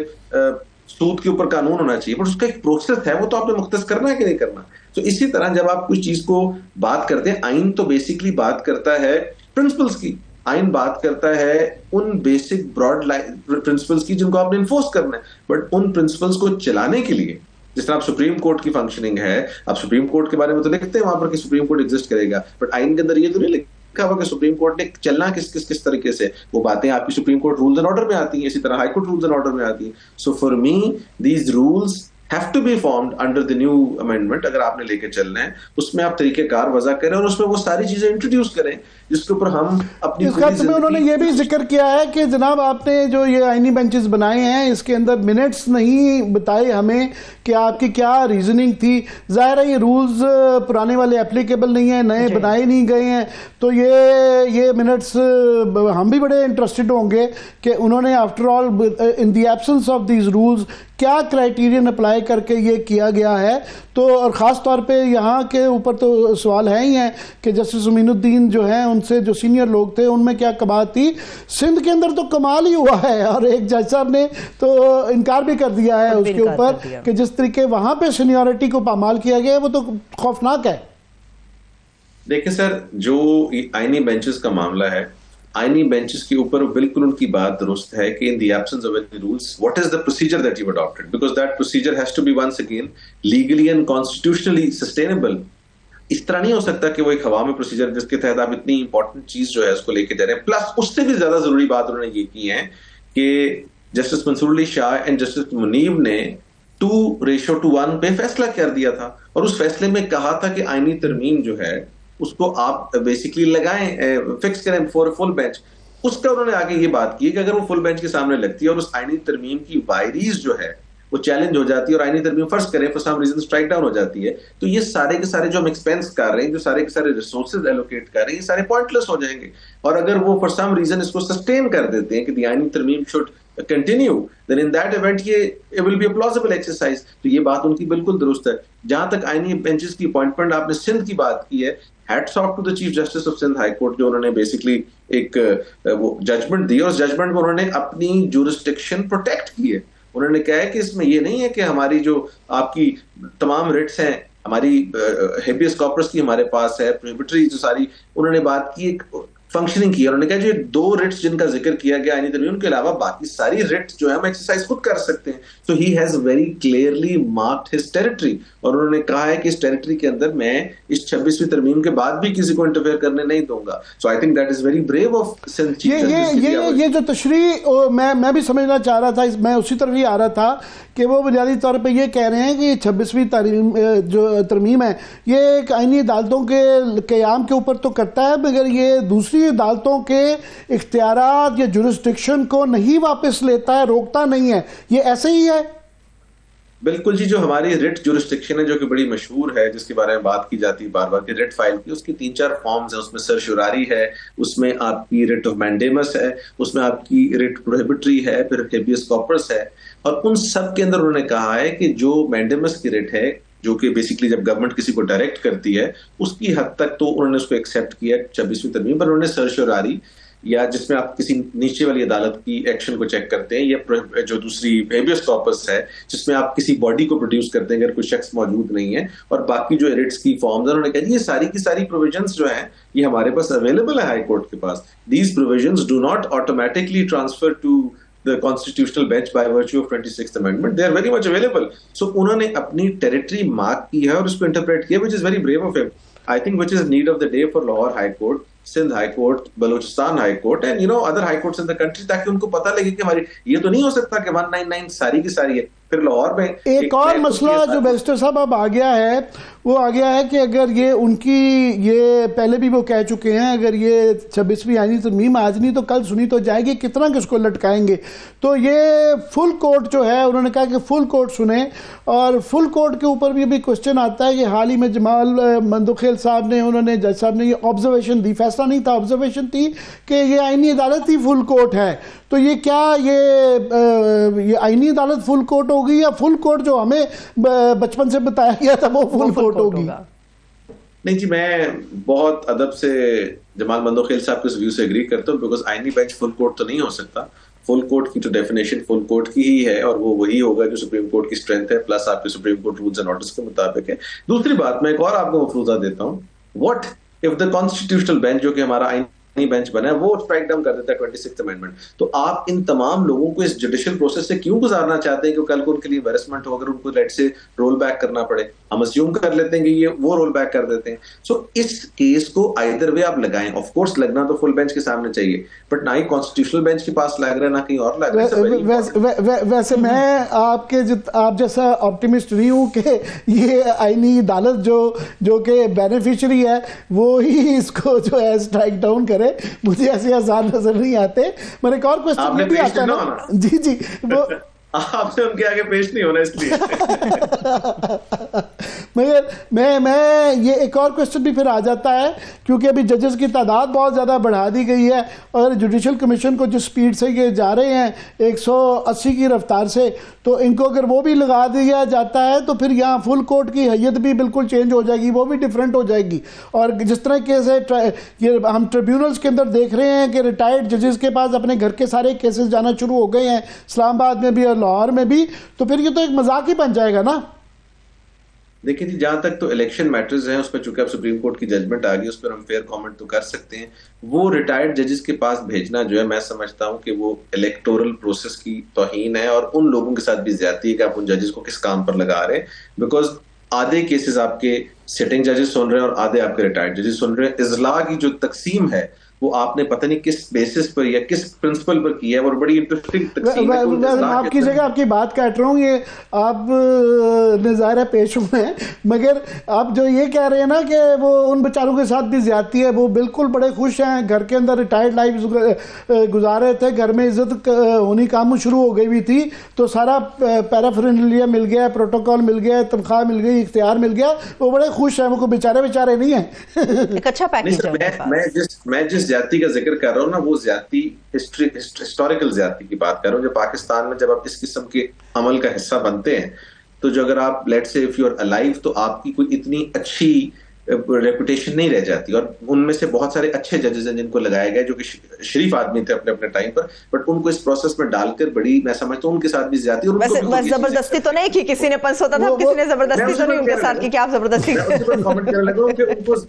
[SPEAKER 3] सूद के ऊपर कानून होना चाहिए, पर उसका एक प्रोसेस है, वो तो आपने मुख्तस करना है कि नहीं करना। तो इसी तरह जब आप कुछ चीज को बात करते हैं, आइन तो बेसिकली बात करता है प्रिंसिपल्स की, आइन बात करता है उन बेसिक ब्रॉड प्रिंसिपल्स की जिनको आपने इन्फोर्स करना है, बट उन प्रिंसिपल्स को चलाने के लिए जिस तरह आप सुप्रीम कोर्ट की फंक्शनिंग है, आप सुप्रीम कोर्ट के बारे में तो लिखते हैं वहां पर कि सुप्रीम कोर्ट एग्जिस्ट करेगा, बट आइन के अंदर ये तो नहीं लिखा हुआ कि सुप्रीम कोर्ट ने चलना किस तरीके से। वो बातें आपकी supreme court rules and order में आती हैं, इसी तरह high court rules and order में आती हैं। So for me these rules have to be formed under the new amendment। अगर आपने लेके चलना है उसमें आप तरीकेकार वजह करें और उसमें वो सारी चीजें इंट्रोड्यूस करें जिसके ऊपर हम अपनी
[SPEAKER 2] इस खत में उन्होंने ये भी जिक्र किया है कि जनाब आपने जो ये आईनी बेंचेस बनाए हैं इसके अंदर मिनट्स नहीं बताए हमें कि आपकी क्या रीजनिंग थी। जाहिर है ये रूल्स पुराने वाले एप्लीकेबल नहीं है, नए बनाए नहीं गए हैं, तो ये मिनट्स हम भी बड़े इंटरेस्टेड होंगे कि उन्होंने after all in the absence of these rules क्या क्राइटेरियन अप्लाई करके ये किया गया है। तो और ख़ास तौर पे यहाँ के ऊपर तो सवाल है ही है कि जस्टिस अमीनुद्दीन जो हैं उनसे जो सीनियर लोग थे उनमें क्या कबात थी। सिंध के अंदर तो कमाल ही हुआ है और एक जज साहब ने तो इनकार भी कर दिया है उसके ऊपर कि जिस तरीके वहाँ पे सीनियरिटी को पामाल किया गया है वो तो खौफनाक है।
[SPEAKER 3] देखिए सर, जो आईनी बेंचेस का मामला है, आईनी बेंचेस के ऊपर बिल्कुल उनकी बात दुरुस्त है कि in the absence of any rules what is the procedure that you adopted, because that procedure has to be once again legally and constitutionally sustainable. इस तरह नहीं हो सकता कि वो एक हवा में प्रोसीजर जिसके तहत आप इतनी इंपॉर्टेंट चीज जो है उसको लेके जा रहे हैं। प्लस उससे भी ज्यादा जरूरी बात उन्होंने ये की है कि justice Mansoor Ali Shah and justice Munib ने 2:1 पे फैसला कर दिया था और उस फैसले में कहा था कि आईनी तरमीम जो है उसको आप बेसिकली लगाएं, फिक्स करें फॉर फुल बेंच। उसका उन्होंने आगे ये बात की कि अगर वो फुल बेंच के सामने लगती है और उस आईनी तरमीम की वायरीज जो है वो चैलेंज हो जाती है और आईनी तरमीम फर्ज करें for some reason strike down हो जाती है, तो ये सारे के सारे जो हम एक्सपेंस कर रहे हैं, जो सारे के सारे रिसोर्सेज एलोकेट कर रहे हैं, ये सारे पॉइंटलेस हो जाएंगे। और अगर वो फॉर सम रीजन इसको सस्टेन कर देते हैं कि द आईनी तरमीम should continue, then in that event ये it will be a plausible exercise. तो ये बात उनकी बिल्कुल दुरुस्त है। जहां तक आईनी बेंचेस की अपॉइंटमेंट आपने सिंध की बात की है, hats off to the chief justice of Sindh high court, जो उन्होंने बेसिकली एक वो जजमेंट दी और उस जजमेंट में उन्होंने अपनी ज्यूरिसडिक्शन प्रोटेक्ट की है। उन्होंने कहा है कि इसमें ये नहीं है कि हमारी जो आपकी तमाम रिट्स हैं, हमारी हेबियस कॉर्पस की हमारे पास है, प्रोहिबिटरी जो सारी, उन्होंने बात की एक फंक्शनिंग की। उन्होंने कहा जो 2 रिट्स जिनका जिक्र किया गया आईनी तरमीम के अलावा बाकी सारी रिट्स जो है हम एक्सरसाइज खुद कर सकते हैं। So he has very clearly marked his territory, और उन्होंने कहा है कि इस टेरिटरी के अंदर मैं इस 26वीं तरमीम के बाद भी किसी को इंटरफेयर करने नहीं दूंगा। So I think that is very brave of Sindh chief justice.
[SPEAKER 2] ये जो तशरीह मैं भी समझना चाह रहा था, मैं उसी तरफ ही आ रहा था कि वो बुनियादी तौर पे ये कह रहे हैं कि 26वीं जो तरमीम है ये एक आईनी अदालतों के क़याम के ऊपर तो करता है, मगर ये दूसरी अदालतों के इख्तियारात या जुरिस्डिक्शन को नहीं वापस लेता है, रोकता नहीं है। ये ऐसे ही है?
[SPEAKER 3] बिल्कुल जी, जो हमारी रिट जुरिस्डिक्शन है जो कि बड़ी मशहूर है, जिसके बारे में बात की जाती है बार बार कि रिट फाइल की, उसकी 3-4 फॉर्म्स है। उसमें सर्शुरारी है, उसमें आपकी रिट ऑफ मैंडेमस है, उसमें आपकी रिट प्रोहिबिटरी है, फिर हेबियस कॉर्पस है। और उन सब के अंदर उन्होंने कहा है कि जो मैंडेमस की रिट है, जो कि बेसिकली जब गवर्नमेंट किसी को डायरेक्ट करती है, उसकी हद तक तो उन्होंने उसको एक्सेप्ट किया 26वीं तरमीम पर। उन्होंने सर्शुरारी या जिसमें आप किसी नीचे वाली अदालत की एक्शन को चेक करते हैं, या जो दूसरी हेबियस कॉर्पस है जिसमें आप किसी बॉडी को प्रोड्यूस करते हैं अगर कोई शख्स मौजूद नहीं है, और बाकी जो रिट्स की फॉर्म्स है, उन्होंने कहा ये सारी की सारी प्रोविजंस जो है ये हमारे पास अवेलेबल है हाई कोर्ट के पास। These provisions do not automatically transfer to the constitutional bench by virtue of 26th amendment. They are very much available. So उन्होंने अपनी टेरिटरी मार्क की है और उसको इंटरप्रेट किया, which is very brave of him. I think which is need of the day for Lahore High Court, Sindh High Court, Balochistan High Court and other high courts in the country, ताकि उनको पता लगे कि हमारी ये तो नहीं हो सकता कि 199 सारी की सारी है। फिर लाहौर में
[SPEAKER 2] एक और मसला जो बैरिस्टर साहब अब आ गया है, वो आ गया है कि अगर ये उनकी ये पहले भी वो कह चुके हैं, अगर ये 26वीं आईनी तरमीम आज नहीं तो कल सुनी तो जाएगी, कितना किसको लटकाएंगे। तो ये फुल कोर्ट जो है, उन्होंने कहा कि फुल कोर्ट सुने, और फुल कोर्ट के ऊपर भी अभी क्वेश्चन आता है कि हाल ही में जमाल मंदुखेल साहब ने, उन्होंने जज साहब ने ये ऑब्जर्वेशन दी, फैसला नहीं था, ऑब्जर्वेशन थी कि ये आईनी अदालत ही फुल कोर्ट है। तो ये क्या ये आईनी अदालत फुल कोर्ट होगी, या फुल कोर्ट जो हमें बचपन से बताया गया था वो फुल कोर्ट होगी?
[SPEAKER 3] नहीं जी, मैं बहुत अदब से जमाल मंदोखेल साहब के इस व्यू से एग्री करता हूँ, बिकॉज आईनी बेंच फुल कोर्ट तो नहीं हो सकता। फुल कोर्ट की तो डेफिनेशन फुल कोर्ट की ही है, और वो वही होगा जो सुप्रीम कोर्ट की स्ट्रेंथ है, प्लस आपके supreme court rules and orders के मुताबिक है। दूसरी बात, मैं एक और आपको मफरूजा देता हूँ, what if the constitutional bench जो कि हमारा आईनी बेंच बना है वो स्ट्राइक डाउन कर देता है 26th अमेंडमेंट, तो आप इन तमाम लोगों को इस जुडिशियल प्रोसेस से क्यों गुजारना चाहते हैं कि कल को उनके लिए एम्बैरेसमेंट हो, अगर उनको लेट से रोल बैक करना पड़े? हम अस्यूम कर लेते हैं कि ये वो रोल बैक कर देते हैं। सो इस केस को आइदर वे आप लगाएं, ऑफ कोर्स लगना तो फुल बेंच के सामने चाहिए, बट ना ही कॉन्स्टिट्यूशनल बेंच के पास लग रहा है ना कहीं और लग रहा है।
[SPEAKER 2] वैसे मैं आप जैसा ऑप्टिमिस्ट नहीं हूं कि ये आईनी अदालत जो कि बेनिफिशियरी है वो ही इसको जो है स्ट्राइक डाउन करे, मुझे ऐसे आसान नजर नहीं आते। मेरे एक और क्वेश्चन ये भी आता है ना, जी वो
[SPEAKER 3] आपसे उनके आगे पेश नहीं होना इसलिए
[SPEAKER 2] मगर मैं ये एक और क्वेश्चन भी फिर आ जाता है, क्योंकि अभी जजेस की तादाद बहुत ज़्यादा बढ़ा दी गई है, और जुडिशल कमीशन को जिस स्पीड से ये जा रहे हैं 180 की रफ्तार से, तो इनको अगर वो भी लगा दिया जाता है तो फिर यहाँ फुल कोर्ट की हैयत भी बिल्कुल चेंज हो जाएगी, वो भी डिफरेंट हो जाएगी। और जिस तरह के से ये हम ट्रिब्यूनल्स के अंदर देख रहे हैं कि रिटायर्ड जजेस के पास अपने घर के सारे केसेस जाना शुरू हो गए हैं, इस्लामाबाद में भी और लाहौर में भी, तो फिर ये तो एक मजाक ही बन जाएगा ना।
[SPEAKER 3] देखिए जी, जहां तक तो इलेक्शन मैटर्स हैं उस पर चूंकि अब सुप्रीम कोर्ट की जजमेंट आ गई, उस पर हम फेयर कमेंट तो कर सकते हैं। वो रिटायर्ड जजेस के पास भेजना जो है, मैं समझता हूं कि वो इलेक्टोरल प्रोसेस की तौहीन है, और उन लोगों के साथ भी ज्यादती है कि आप उन जजेस को किस काम पर लगा रहे हैं। बिकॉज आधे केसेस आपके सिटिंग जजेस सुन रहे हैं और आधे आपके रिटायर्ड जजेस सुन रहे हैं। इजला की जो तकसीम है वो आपने पता नहीं किस बेसिस पर या किस प्रिंसिपल पर की है, और बड़ी इंटरेस्टिंग तकसीम है।
[SPEAKER 2] आपकी जगह आपकी बात काट रहा हूँ, ये आप नज़ारा पेश हुए हैं, मगर आप जो ये कह रहे हैं ना कि वो उन बेचारों के साथ भी ज्यादती है, वो बिल्कुल बड़े खुश हैं, घर के अंदर रिटायर्ड लाइफ गुजार रहे थे, घर में इज्जत होनी काम शुरू हो गई हुई थी, तो सारा पैराफेरेनालिया मिल गया, प्रोटोकॉल मिल गया, तनख्वाह मिल गई, इख्तियार मिल गया, वो बड़े खुश हैं, वो बेचारे नहीं हैं।
[SPEAKER 1] एक अच्छा पैकेज है।
[SPEAKER 3] मैं जिस ज्यादती का जिक्र कर रहा हूँ ना, वो ज्यादती हिस्टोरिकल ज्यादती की बात कर रहा हूँ। जो पाकिस्तान में जब आप इस किस्म के अमल का हिस्सा बनते हैं, तो जो अगर आप let's say if you are alive, तो आपकी कोई इतनी अच्छी रेपुटेशन नहीं रह जाती। और उनमें से बहुत सारे अच्छे जजेस हैं जिनको लगाया गया जो कि शरीफ आदमी थे अपने अपने टाइम पर, बट उनको इस प्रोसेस में डालकर बड़ी, मैं समझता हूँ उनके साथ भी ज्यादती। और
[SPEAKER 1] बस जबरदस्ती तो नहीं की किसी ने, पंसोता था, किसी ने जबरदस्ती तो नहीं उनके साथ की कि आप जबरदस्ती
[SPEAKER 3] कमेंट करने लगा कि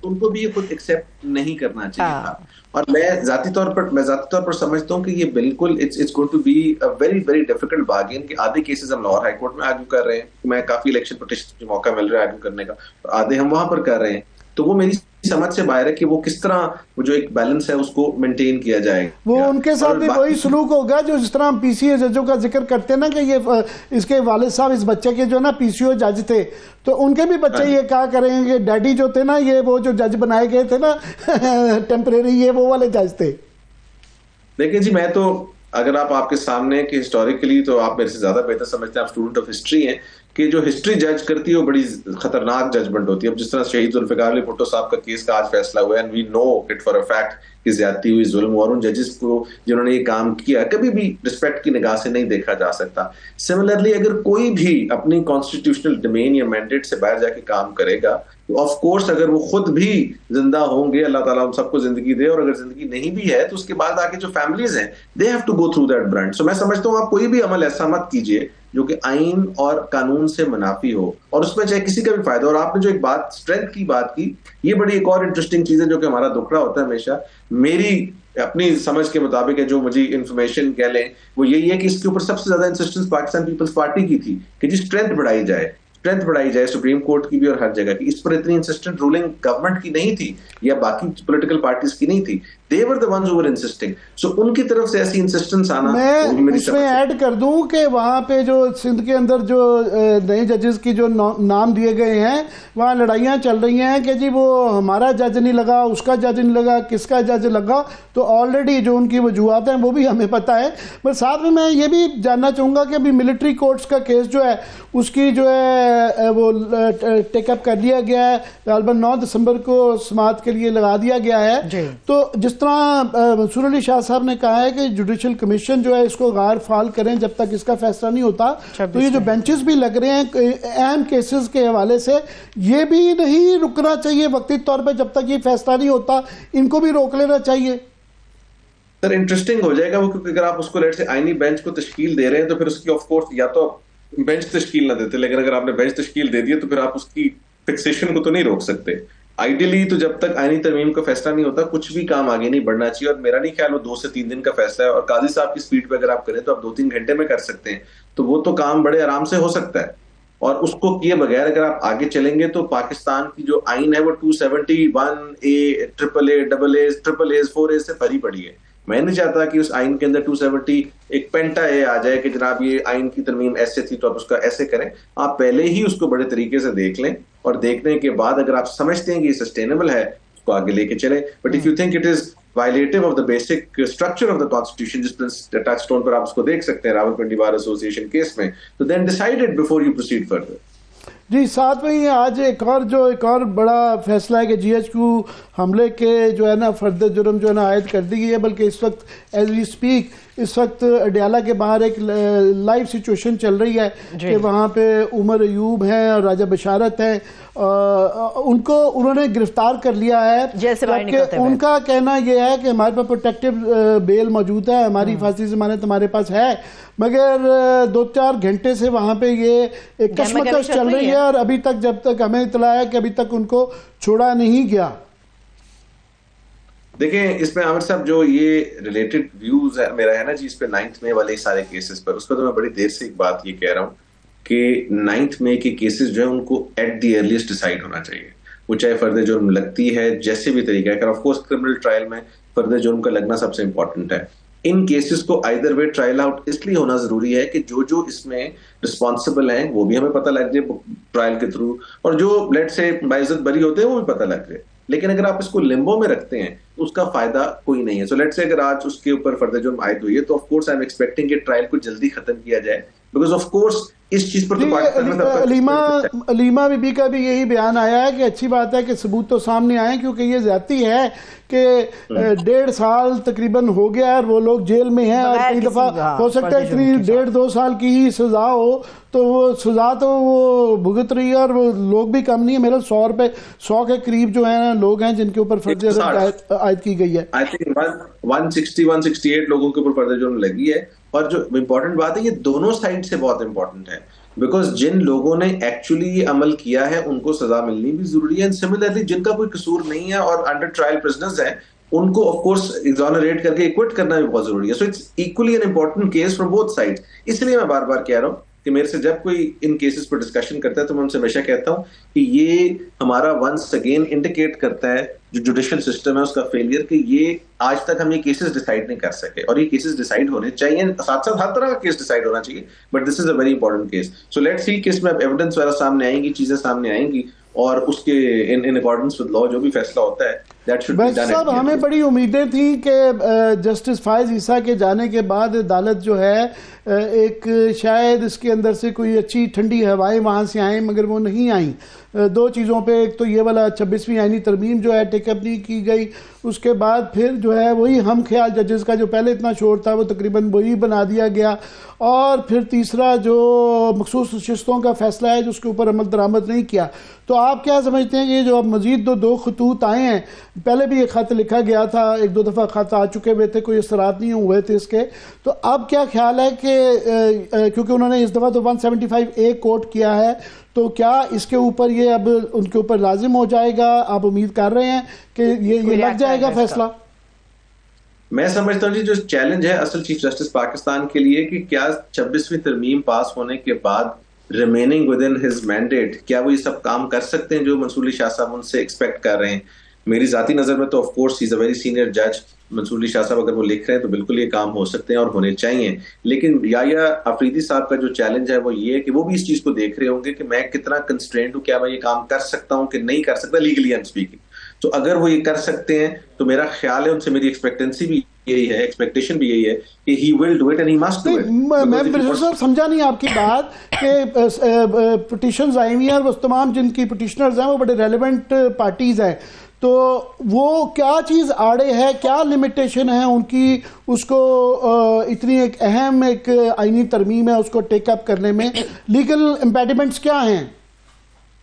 [SPEAKER 3] उनको भी ये खुद एक्सेप्ट नहीं करना चाहिए था। और मैं जाती तौर पर समझता हूँ कि ये बिल्कुल it's going to be a very very difficult bargain कि आधे केसेस हम लाहौर हाई कोर्ट में आर्ग्यू कर रहे हैं, मैं काफी इलेक्शन पिटीशन मौका मिल रहा है आर्ग्यू करने का, आधे हम वहां पर कर रहे हैं। तो वो मेरी समझ से बाहर है कि वो किस तरह वो जो एक बैलेंस है उसको मेंटेन किया जाएगा।
[SPEAKER 2] वो उनके साथ भी वही सलूक होगा जो जिस तरह हम पीसीओ जजों का जिक्र करते हैं ना कि ये इसके वालिद साहब इस बच्चे के जो ना पीसीओ जज थे, तो उनके भी बच्चे ये कहा करेंगे डैडी जो थे ना ये वो जो जज बनाए गए थे ना टेम्परेरी, ये वो वाले जज थे।
[SPEAKER 3] देखिए जी, मैं तो अगर आप आपके सामने कि हिस्टोरिकली तो आप मेरे से ज्यादा बेहतर समझते हैं, आप स्टूडेंट ऑफ हिस्ट्री हैं, कि जो हिस्ट्री जज करती है वो बड़ी खतरनाक जजमेंट होती है। अब जिस तरह शहीद जुल्फिकार अली भुट्टो साहब का केस का आज फैसला हुआ है, and we know it for a fact कि ज्यादती हुई, जुल्म हुआ, और उन जजेस को जिन्होंने ये काम किया कभी भी रिस्पेक्ट की निगाह से नहीं देखा जा सकता। सिमिलरली अगर कोई भी अपनी कॉन्स्टिट्यूशनल डोमेन या मैंडेट से बाहर जाके काम करेगा तो ऑफ कोर्स अगर वो खुद भी जिंदा होंगे, अल्लाह ताला हम सबको जिंदगी दे, और अगर जिंदगी नहीं भी है तो उसके बाद आके जो फैमिलीज हैं they have to go through that brunt. So मैं समझता हूँ आप कोई भी अमल ऐसा मत कीजिए जो कि आइन और कानून से मुनाफी हो, और उसमें चाहे किसी का भी फायदा। और आपने जो एक बात स्ट्रेंथ की बात की, ये बड़ी एक और इंटरेस्टिंग चीज है जो कि हमारा दुखड़ा होता है हमेशा। मेरी अपनी समझ के मुताबिक है, जो मुझे इंफॉर्मेशन कह लें, वो यही है कि इसके ऊपर सबसे ज्यादा इंसिस्टेंस पाकिस्तान पीपल्स पार्टी की थी कि जी स्ट्रेंथ बढ़ाई जाए सुप्रीम कोर्ट की भी और हर जगह की। इस पर इतनी इंसिस्टेंट रूलिंग गवर्नमेंट की नहीं थी या बाकी पॉलिटिकल पार्टीज की नहीं थी, they were the ones who were insisting. So उनकी तरफ से ऐसी इंसिस्टेंस आना,
[SPEAKER 2] मैं इसमें ऐड कर दूं कि वहां पे जो सिंध के अंदर जो नए जजेस की जो नाम दिए गए हैं, वहां लड़ाइयां चल रही हैं कि जी वो हमारा जज नहीं लगा, उसका जज नहीं लगा, किसका जज लगा। तो ऑलरेडी जो उनकी वजूहत हैं वो भी हमें पता है। पर साथ में मैं ये भी जानना चाहूंगा कि अभी मिलिट्री कोर्ट्स का केस जो है उसकी जो है वो टेकअप कर लिया गया है, गालबन 9 दिसंबर को समाअत के लिए लगा दिया गया है। तो जिस तरह मंसूर अली शाह साहब ने कहा है कि जुडिशल कमीशन जो है इसको गैर फाल करें जब तक इसका फैसला नहीं होता, तो ये जो बेंचेस भी लग रहे हैं अहम केसेस के हवाले से, ये भी नहीं रुकना चाहिए वक्ती तौर पर जब तक ये फैसला नहीं होता, इनको भी रोक लेना चाहिए।
[SPEAKER 3] सर इंटरेस्टिंग हो जाएगा वो, क्योंकि अगर आप उसको लेट से आईनी बेंच को तश्कील दे रहे हैं तो फिर उसकी ऑफ कोर्स या तो बेंच तश्कील ना देते, लेकिन अगर आपने बेंच तश्कील दे दिया तो फिर आप उसकी फिक्सेशन को तो नहीं रोक सकते। आइडियली तो जब तक आईनी तरमीम का फैसला नहीं होता कुछ भी काम आगे नहीं बढ़ना चाहिए। और मेरा नहीं ख्याल वो 2 से 3 दिन का फैसला है, और काजी साहब की स्पीड पे अगर आप करें तो आप 2-3 घंटे में कर सकते हैं, तो वो तो काम बड़े आराम से हो सकता है। और उसको किए बगैर अगर आप आगे चलेंगे तो पाकिस्तान की जो आइन है वो 271A, AAA, AA, 4A से भरी पड़ी है। मैं नहीं चाहता कि उस आइन के अंदर 270 एक पेंटा ए आ जाए कि जनाब ये आइन की तरमीम ऐसे थी तो आप उसका ऐसे करें। आप पहले ही उसको बड़े तरीके से देख लें, और देखने के बाद अगर आप समझते हैं कि ये सस्टेनेबल है उसको आगे लेके चले। But if you think it is violative of the basic structure of the constitution, जिस टचस्टोन पर आप उसको देख सकते हैं रावलपिंडी बार एसोसिएशन केस में, तो then decide it before you proceed further.
[SPEAKER 2] जी, साथ में ही आज एक और बड़ा फैसला है कि GHQ हमले के जो है ना फर्द जुर्म जो है ना आयद कर दी गई है। बल्कि इस वक्त एज वी स्पीक इस वक्त अडियाला के बाहर एक लाइव सिचुएशन चल रही है कि वहाँ पे उमर अयूब हैं और राजा बशारत हैं, उनको उन्होंने गिरफ्तार कर लिया है। जबकि उनका कहना यह है कि हमारे पास प्रोटेक्टिव बेल मौजूद है, हमारी फांसी जमानत हमारे पास है, मगर 2-4 घंटे से वहाँ पे ये एक कशमकश चल रही है और अभी तक जब तक हमें इतला है कि अभी तक उनको छोड़ा नहीं गया।
[SPEAKER 3] देखें इसमें आमिर साहब जो ये रिलेटेड व्यूज है मेरा है ना जी, इस पे 9 मई वाले सारे केसेस पर, उस पर तो मैं बड़ी देर से एक बात ये कह रहा हूँ कि 9 मई के केसेस जो है उनको एट द अर्लीस्ट डिसाइड होना चाहिए। वो चाहे फर्द जुर्म लगती है जैसे भी तरीका है, ऑफ कोर्स क्रिमिनल ट्रायल में फर्द जुर्म का लगना सबसे इंपॉर्टेंट है। इन केसेस को आइदर वे ट्रायल आउट इसलिए होना जरूरी है कि जो जो इसमें रिस्पॉन्सिबल हैं वो भी हमें पता लग जाए ट्रायल के थ्रू, और जो लेट से बाइज्जत बरी होते हैं वो भी पता लग जाए। लेकिन अगर आप इसको लिम्बो में रखते हैं तो उसका फायदा कोई नहीं है। सो लेट से अगर आज उसके ऊपर फर्द जुर्म आयद हुई है तो of course I am expecting कि ट्रायल को जल्दी खत्म किया जाए, बिकॉज ऑफ कोर्स इस चीज पर तो पाकिस्तान में सबका
[SPEAKER 2] अलीमा बीबी का भी यही बयान आया है कि अच्छी बात है कि सबूत तो सामने आए, क्योंकि ये ज्यादती है कि 1.5 साल तकरीबन हो गया और वो लोग जेल में हैं, और कई दफा हो सकता है इतनी 1.5-2 साल की ही सजा हो, तो वो सजा तो वो भुगत रही है, और वो लोग भी कम नहीं है। मेरे 100 के करीब जो है लोग हैं जिनके ऊपर फर्ज आयद की गई है।
[SPEAKER 3] आई थिंक 168 लोगों के ऊपर फर्ज जुर्म लगी है। और जो इम्पोर्टेंट बात है, ये दोनों साइड से बहुत इंपॉर्टेंट है, बिकॉज जिन लोगों ने एक्चुअली ये अमल किया है उनको सजा मिलनी भी जरूरी है, एंड सिमिलरली जिनका कोई कसूर नहीं है और अंडर ट्रायल प्रिजनर्स हैं, उनको ऑफ कोर्स एक्सोनरेट करके एक्विट करना भी बहुत जरूरी है। So it's equally an important case from both sides. इसलिए मैं बार बार कह रहा हूं कि मेरे से जब कोई इन केसेस पर डिस्कशन करता है तो मैं उनसे हमेशा कहता हूं कि ये हमारा वंस अगेन इंडिकेट करता है जो जुडिशियल सिस्टम है उसका फेलियर, कि ये आज तक हम ये केसेस डिसाइड नहीं कर सके, और ये केसेस डिसाइड होने चाहिए, साथ साथ हर तरह का केस डिसाइड होना चाहिए, but this is a very important case. So let's see कि इसमें एविडेंस वगैरह सामने आएंगी, चीजें सामने आएंगी, और उसके इन अकॉर्डेंस विद लॉ जो भी फैसला होता है दैट शुड बी डन।
[SPEAKER 2] साहब, हमें बड़ी उम्मीदें थी कि जस्टिस फायज ईसा के जाने के बाद अदालत जो है एक शायद इसके अंदर से कोई अच्छी ठंडी हवाएं वहाँ से आएँ, मगर वो नहीं आई। 2 चीज़ों पे, एक तो ये वाला 26वीं आईनी तरमीम जो है टेकअप नहीं की गई, उसके बाद फिर जो है वही हम ख्याल जजेस का जो पहले इतना शोर था वो तकरीबन वही बना दिया गया, और फिर तीसरा जो मखसूस नशिस्तों का फैसला है जिसके ऊपर अमल दरामद नहीं किया। तो आप क्या समझते हैं कि जो अब मजीद दो खतूत आए हैं, पहले भी एक खत लिखा गया था, 1-2 दफ़ा खत आ चुके हुए थे, कोई असरात नहीं हुए थे इसके, तो अब क्या ख्याल है कि क्योंकि उन्होंने इस दफ़ा तो 175A कोट किया है, तो क्या इसके ऊपर ये अब उनके ऊपर लाजिम हो जाएगा? आप उम्मीद कर रहे हैं कि ये लग जाएगा फैसला?
[SPEAKER 3] मैं समझता हूँ जी जो चैलेंज है असल चीफ जस्टिस पाकिस्तान के लिए कि क्या 26वीं तरमीम पास होने के बाद remaining with in his mandate क्या वो ये सब काम कर सकते हैं जो मंसूर अली शाह साहब उनसे एक्सपेक्ट कर रहे हैं। मेरी जाती नजर में तो of course he is a very senior जज, मंसूर अली शाह साहब अगर वो लिख रहे हैं तो बिल्कुल ये काम हो सकते हैं और होने चाहिए। लेकिन याया अफरीदी साहब का जो चैलेंज है वो ये है कि वो भी इस चीज को देख रहे होंगे कि मैं कितना कंस्ट्रेंट हूं, क्या मैं ये काम कर सकता हूं कि नहीं कर सकता, लीगली आई एम स्पीकिंग। तो अगर वो ये कर सकते हैं तो मेरा ख्याल है उनसे मेरी एक्सपेक्टेंसी भी यही है, एक्सपेक्टेशन भी यही है कि he will do it and he must do it.
[SPEAKER 2] मैं बिल्कुल साहब समझा नहीं आपकी बात कि पिटिशंस आई हुई हैं और तमाम जिनकी पिटिशनर्स हैं वो बड़े रेलेवेंट पार्टीज हैं, तो वो क्या चीज़ आड़े है, क्या लिमिटेशन है उनकी उसको इतनी एक अहम एक आईनी तरमीम है उसको टेकअप करने में, लीगल इम्पेडिमेंट्स क्या हैं?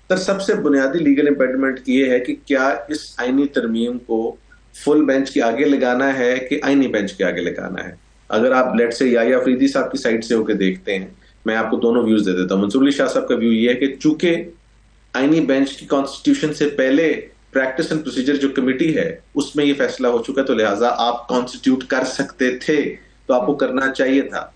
[SPEAKER 3] सर सबसे बुनियादी लीगल इम्पेडिमेंट ये है कि क्या इस आईनी तरमीम को फुल बेंच के आगे लगाना है कि आईनी बेंच के आगे लगाना है। अगर आप लेट से याया अफरीदी साहब की साइड से होकर देखते हैं, मैं आपको दोनों व्यूज दे देता हूं। मंसूर अली शाह साहब का व्यू ये है कि चूंकि आईनी बेंच की कॉन्स्टिट्यूशन से पहले प्रैक्टिस एंड प्रोसीजर जो कमेटी है उसमें ये फैसला हो चुका, तो लिहाजा आप कॉन्स्टिट्यूट कर सकते थे, तो आपको करना चाहिए था।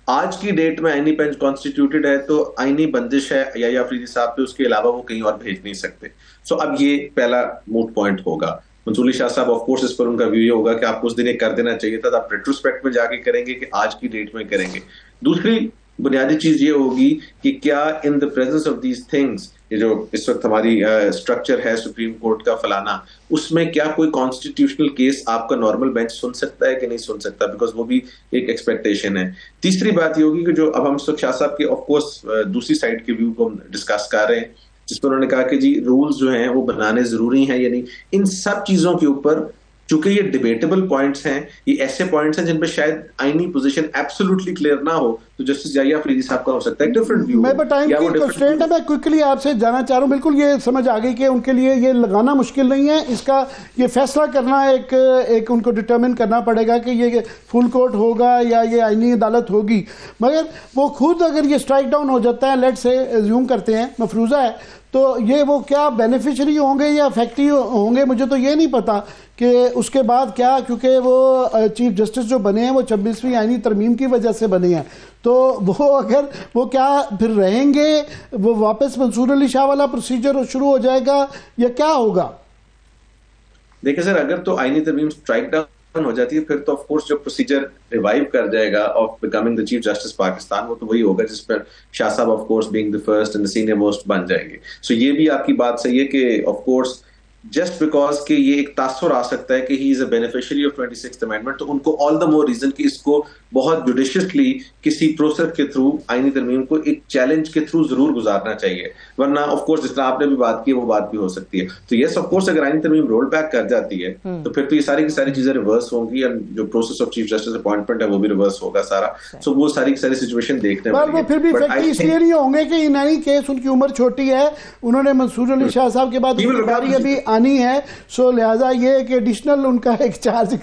[SPEAKER 3] आज की डेट में आईनी बेंच कॉन्स्टिट्यूटेड है तो आईनी बंदिश है याया अफरीदी साहब पे, उसके अलावा वो कहीं और भेज नहीं सकते। सो अब ये पहला मूट पॉइंट होगा। मंसूर अली शाह साहब ऑफ कोर्स इस पर उनका व्यू ये होगा कि आपको उस दिन ये कर देना चाहिए था, तो आप रेट्रोस्पेक्ट में जाके करेंगे कि आज की डेट में करेंगे। दूसरी बुनियादी चीज ये होगी कि क्या in the presence of these things, ये जो इस वक्त हमारी स्ट्रक्चर है सुप्रीम कोर्ट का फलाना, उसमें क्या कोई कॉन्स्टिट्यूशनल केस आपका नॉर्मल बेंच सुन सकता है कि नहीं सुन सकता, बिकॉज वो भी एक एक्सपेक्टेशन है। तीसरी बात ये होगी कि जो अब हम शाह साहब के ऑफ कोर्स दूसरी साइड के व्यू को हम डिस्कस कर रहे हैं, जिस पर उन्होंने कहा कि जी रूल्स जो हैं वो बनाने जरूरी हैं या नहीं, इन सब चीजों के ऊपर चूंकि ये डिबेटेबल पॉइंट्स हैं, ये ऐसे पॉइंट्स हैं जिन पर शायद आईनी पोजीशन एब्सोल्युटली क्लियर ना हो, तो जस्टिस याया अफरीदी साहब का हो सकता है डिफरेंट व्यू।
[SPEAKER 2] मैं टाइम की कंस्ट्रेंट है, मैं क्विकली आपसे जाना चाह रहा हूँ। बिल्कुल ये समझ आ गई कि उनके लिए ये लगाना मुश्किल नहीं है, इसका ये फैसला करना एक उनको डिटर्मिन करना पड़ेगा कि ये फुल कोर्ट होगा या ये आईनी अदालत होगी। मगर वो खुद अगर ये स्ट्राइक डाउन हो जाता है, लेट से एज्यूम करते हैं मफरूजा है, तो ये वो क्या बेनिफिशरी होंगे या फैक्ट्री होंगे, मुझे तो ये नहीं पता कि उसके बाद क्या, क्योंकि वो चीफ जस्टिस जो बने हैं वो 26वीं आईनी तरमीम की वजह से बने हैं, तो वो अगर वो क्या फिर रहेंगे, वो वापस मंसूर अली शाह वाला प्रोसीजर शुरू हो जाएगा या क्या होगा?
[SPEAKER 3] देखिए सर, अगर तो आईनी तरमीम स्ट्राइक डाउन हो जाती है फिर तो ऑफ कोर्स जो प्रोसीजर रिवाइव कर जाएगा of becoming the chief justice Pakistan, वो तो वही होगा जिस पर शाह साहब of course being the first and the senior most बन जाएंगे। सो ये भी आपकी बात सही है कि ऑफ कोर्स जस्ट बिकॉज कि ये एक तासुर आ सकता है कि he is a beneficiary of 26th amendment, तो उनको ऑल द मोर रीजन कि इसको बहुत जुडिशियसली किसी प्रोसेस के थ्रू आईनी तरमीम को एक चैलेंज के थ्रू जरूर गुजारना चाहिए, वरना ऑफ कोर्स जिस तरह आपने भी बात की वो बात भी हो सकती है। तो यस ऑफ कोर्स अगर आईनी तरमीम रोल बैक कर जाती है तो फिर तो ये सारी की सारी चीजें रिवर्स होंगी और जो process of chief justice appointment है वो भी रिवर्स होगा सारा। सो वो सारी की सारी सिचुएशन देखने
[SPEAKER 2] पर वो फिर भी फैक्ट इसलिए नहीं होंगे कि इन एनी केस उनकी उम्र छोटी है, उन्होंने मंसूर अली शाह साहब के बाद बारी अभी आनी है, सो लिहाजा ये कि एडिशनल उनका एक चार्ज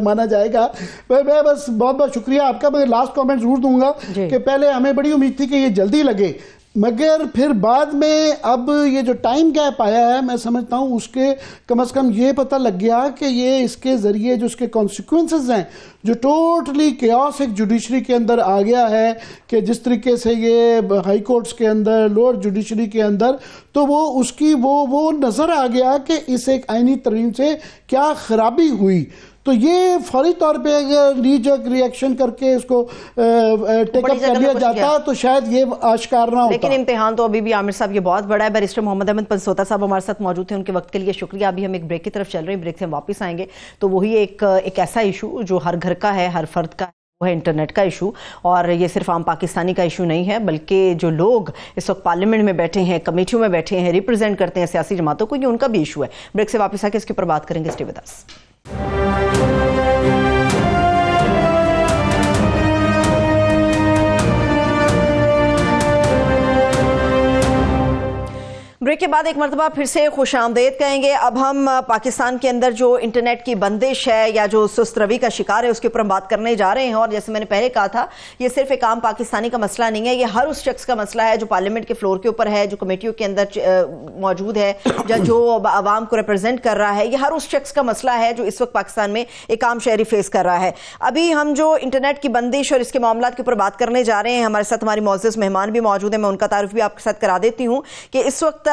[SPEAKER 2] माना जाएगा। मैं बस बहुत बहुत शुक्रिया आपका। मैं लास्ट कमेंट जरूर दूंगा कि पहले हमें बड़ी उम्मीद थी कि ये जल्दी लगे, मगर फिर बाद में अब ये जो टाइम गैप आया है मैं समझता हूँ उसके कम से कम ये पता लग गया कि ये इसके ज़रिए जो उसके कॉन्सिक्वेंसेस हैं, जो टोटली केओस एक जुडिशरी के अंदर आ गया है कि जिस तरीके से ये हाई कोर्ट्स के अंदर, लोअर जुडिशरी के अंदर, तो वो उसकी वो नज़र आ गया कि इस एक आईनी तरमीम से क्या खराबी हुई। तो ये फौरी तौर पे अगर नीजक रिएक्शन करके इसको टेकअप कर लिया जाता तो शायद ये आश्कार ना होता।
[SPEAKER 1] लेकिन इम्तिहान तो अभी भी आमिर साहब ये बहुत बड़ा है। बैरिस्टर मोहम्मद अहमद पंसोता साहब हमारे साथ मौजूद थे, उनके वक्त के लिए शुक्रिया। अभी हम एक ब्रेक की तरफ चल रहे हैं, ब्रेक से हम वापस आएंगे। तो वही एक ऐसा इशू जो हर घर का है, हर फर्द का, वो है इंटरनेट का इशू। और ये सिर्फ आम पाकिस्तानी का इशू नहीं है, बल्कि जो लोग इस वक्त पार्लियामेंट में बैठे हैं, कमेटियों में बैठे हैं, रिप्रेजेंट करते हैं सियासी जमातों को, ये उनका भी इशू है। ब्रेक से वापस आके इसके ऊपर बात करेंगे। Stay with us. ब्रेक के बाद एक मरतबा फिर से खुश आमदेद कहेंगे। अब हम पाकिस्तान के अंदर जो इंटरनेट की बंदिश है या जो सुस्त रवि का शिकार है उसके ऊपर हम बात करने जा रहे हैं। और जैसे मैंने पहले कहा था, ये सिर्फ एक आम पाकिस्तानी का मसला नहीं है, ये हर उस शख्स का मसला है जो पार्लियामेंट के फ्लोर के ऊपर है, जो कमेटियों के अंदर मौजूद है, या जो आवाम को रिप्रेजेंट कर रहा है। ये हर उस शख्स का मसला है जो इस वक्त पाकिस्तान में एक आम शहरी फेस कर रहा है। अभी हम जो इंटरनेट की बंदिश और इसके मामला के ऊपर बात करने जा रहे हैं, हमारे साथ हमारी मौजूद मेहमान भी मौजूद है। मैं उनका तारुफ भी आपके साथ करा देती हूँ कि इस वक्त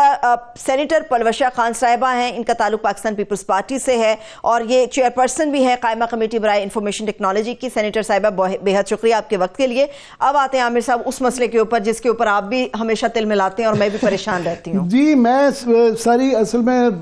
[SPEAKER 1] सेनेटर पलवशा खान साहिबा हैं, इनका ताल्लुक पाकिस्तान पीपल्स पार्टी से है और ये चेयरपर्सन भी है कायमा कमेटी बराए इंफॉर्मेशन टेक्नोलॉजी की। सेनेटर साहिबा बेहद शुक्रिया आपके वक्त के लिए। अब आते हैं आमिर साहब उस मसले के ऊपर जिसके ऊपर आप भी हमेशा तिल मिलाते हैं और मैं भी परेशान रहती हूँ।
[SPEAKER 2] जी, मैं सारी असल में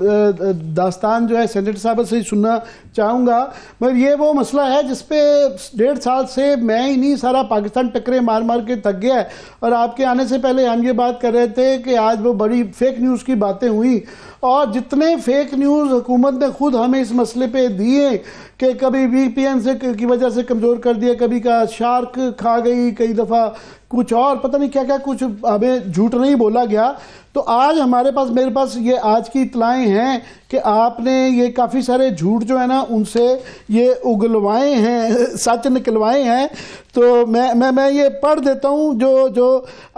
[SPEAKER 2] दास्तान जो है सेनेटर साहब से ही सुनना चाहूँगा, मगर ये वो मसला है जिसपे 1.5 साल से मैं ही नहीं सारा पाकिस्तान टकरे मार मार के थक गया है। और आपके आने से पहले हम ये बात कर रहे थे कि आज वो बड़ी फेक न्यूज़ की बातें हुई और जितने फेक न्यूज़ हुकूमत ने खुद हमें इस मसले पे दिए कि कभी VPN से की वजह से कमज़ोर कर दिया, कभी का शार्क खा गई, कई दफ़ा कुछ और पता नहीं क्या क्या कुछ हमें झूठ नहीं बोला गया। तो आज मेरे पास ये आज की इतलाएं हैं कि आपने ये काफ़ी सारे झूठ जो है ना उनसे ये उगलवाए हैं, सच निकलवाए हैं। तो मैं ये पढ़ देता हूँ जो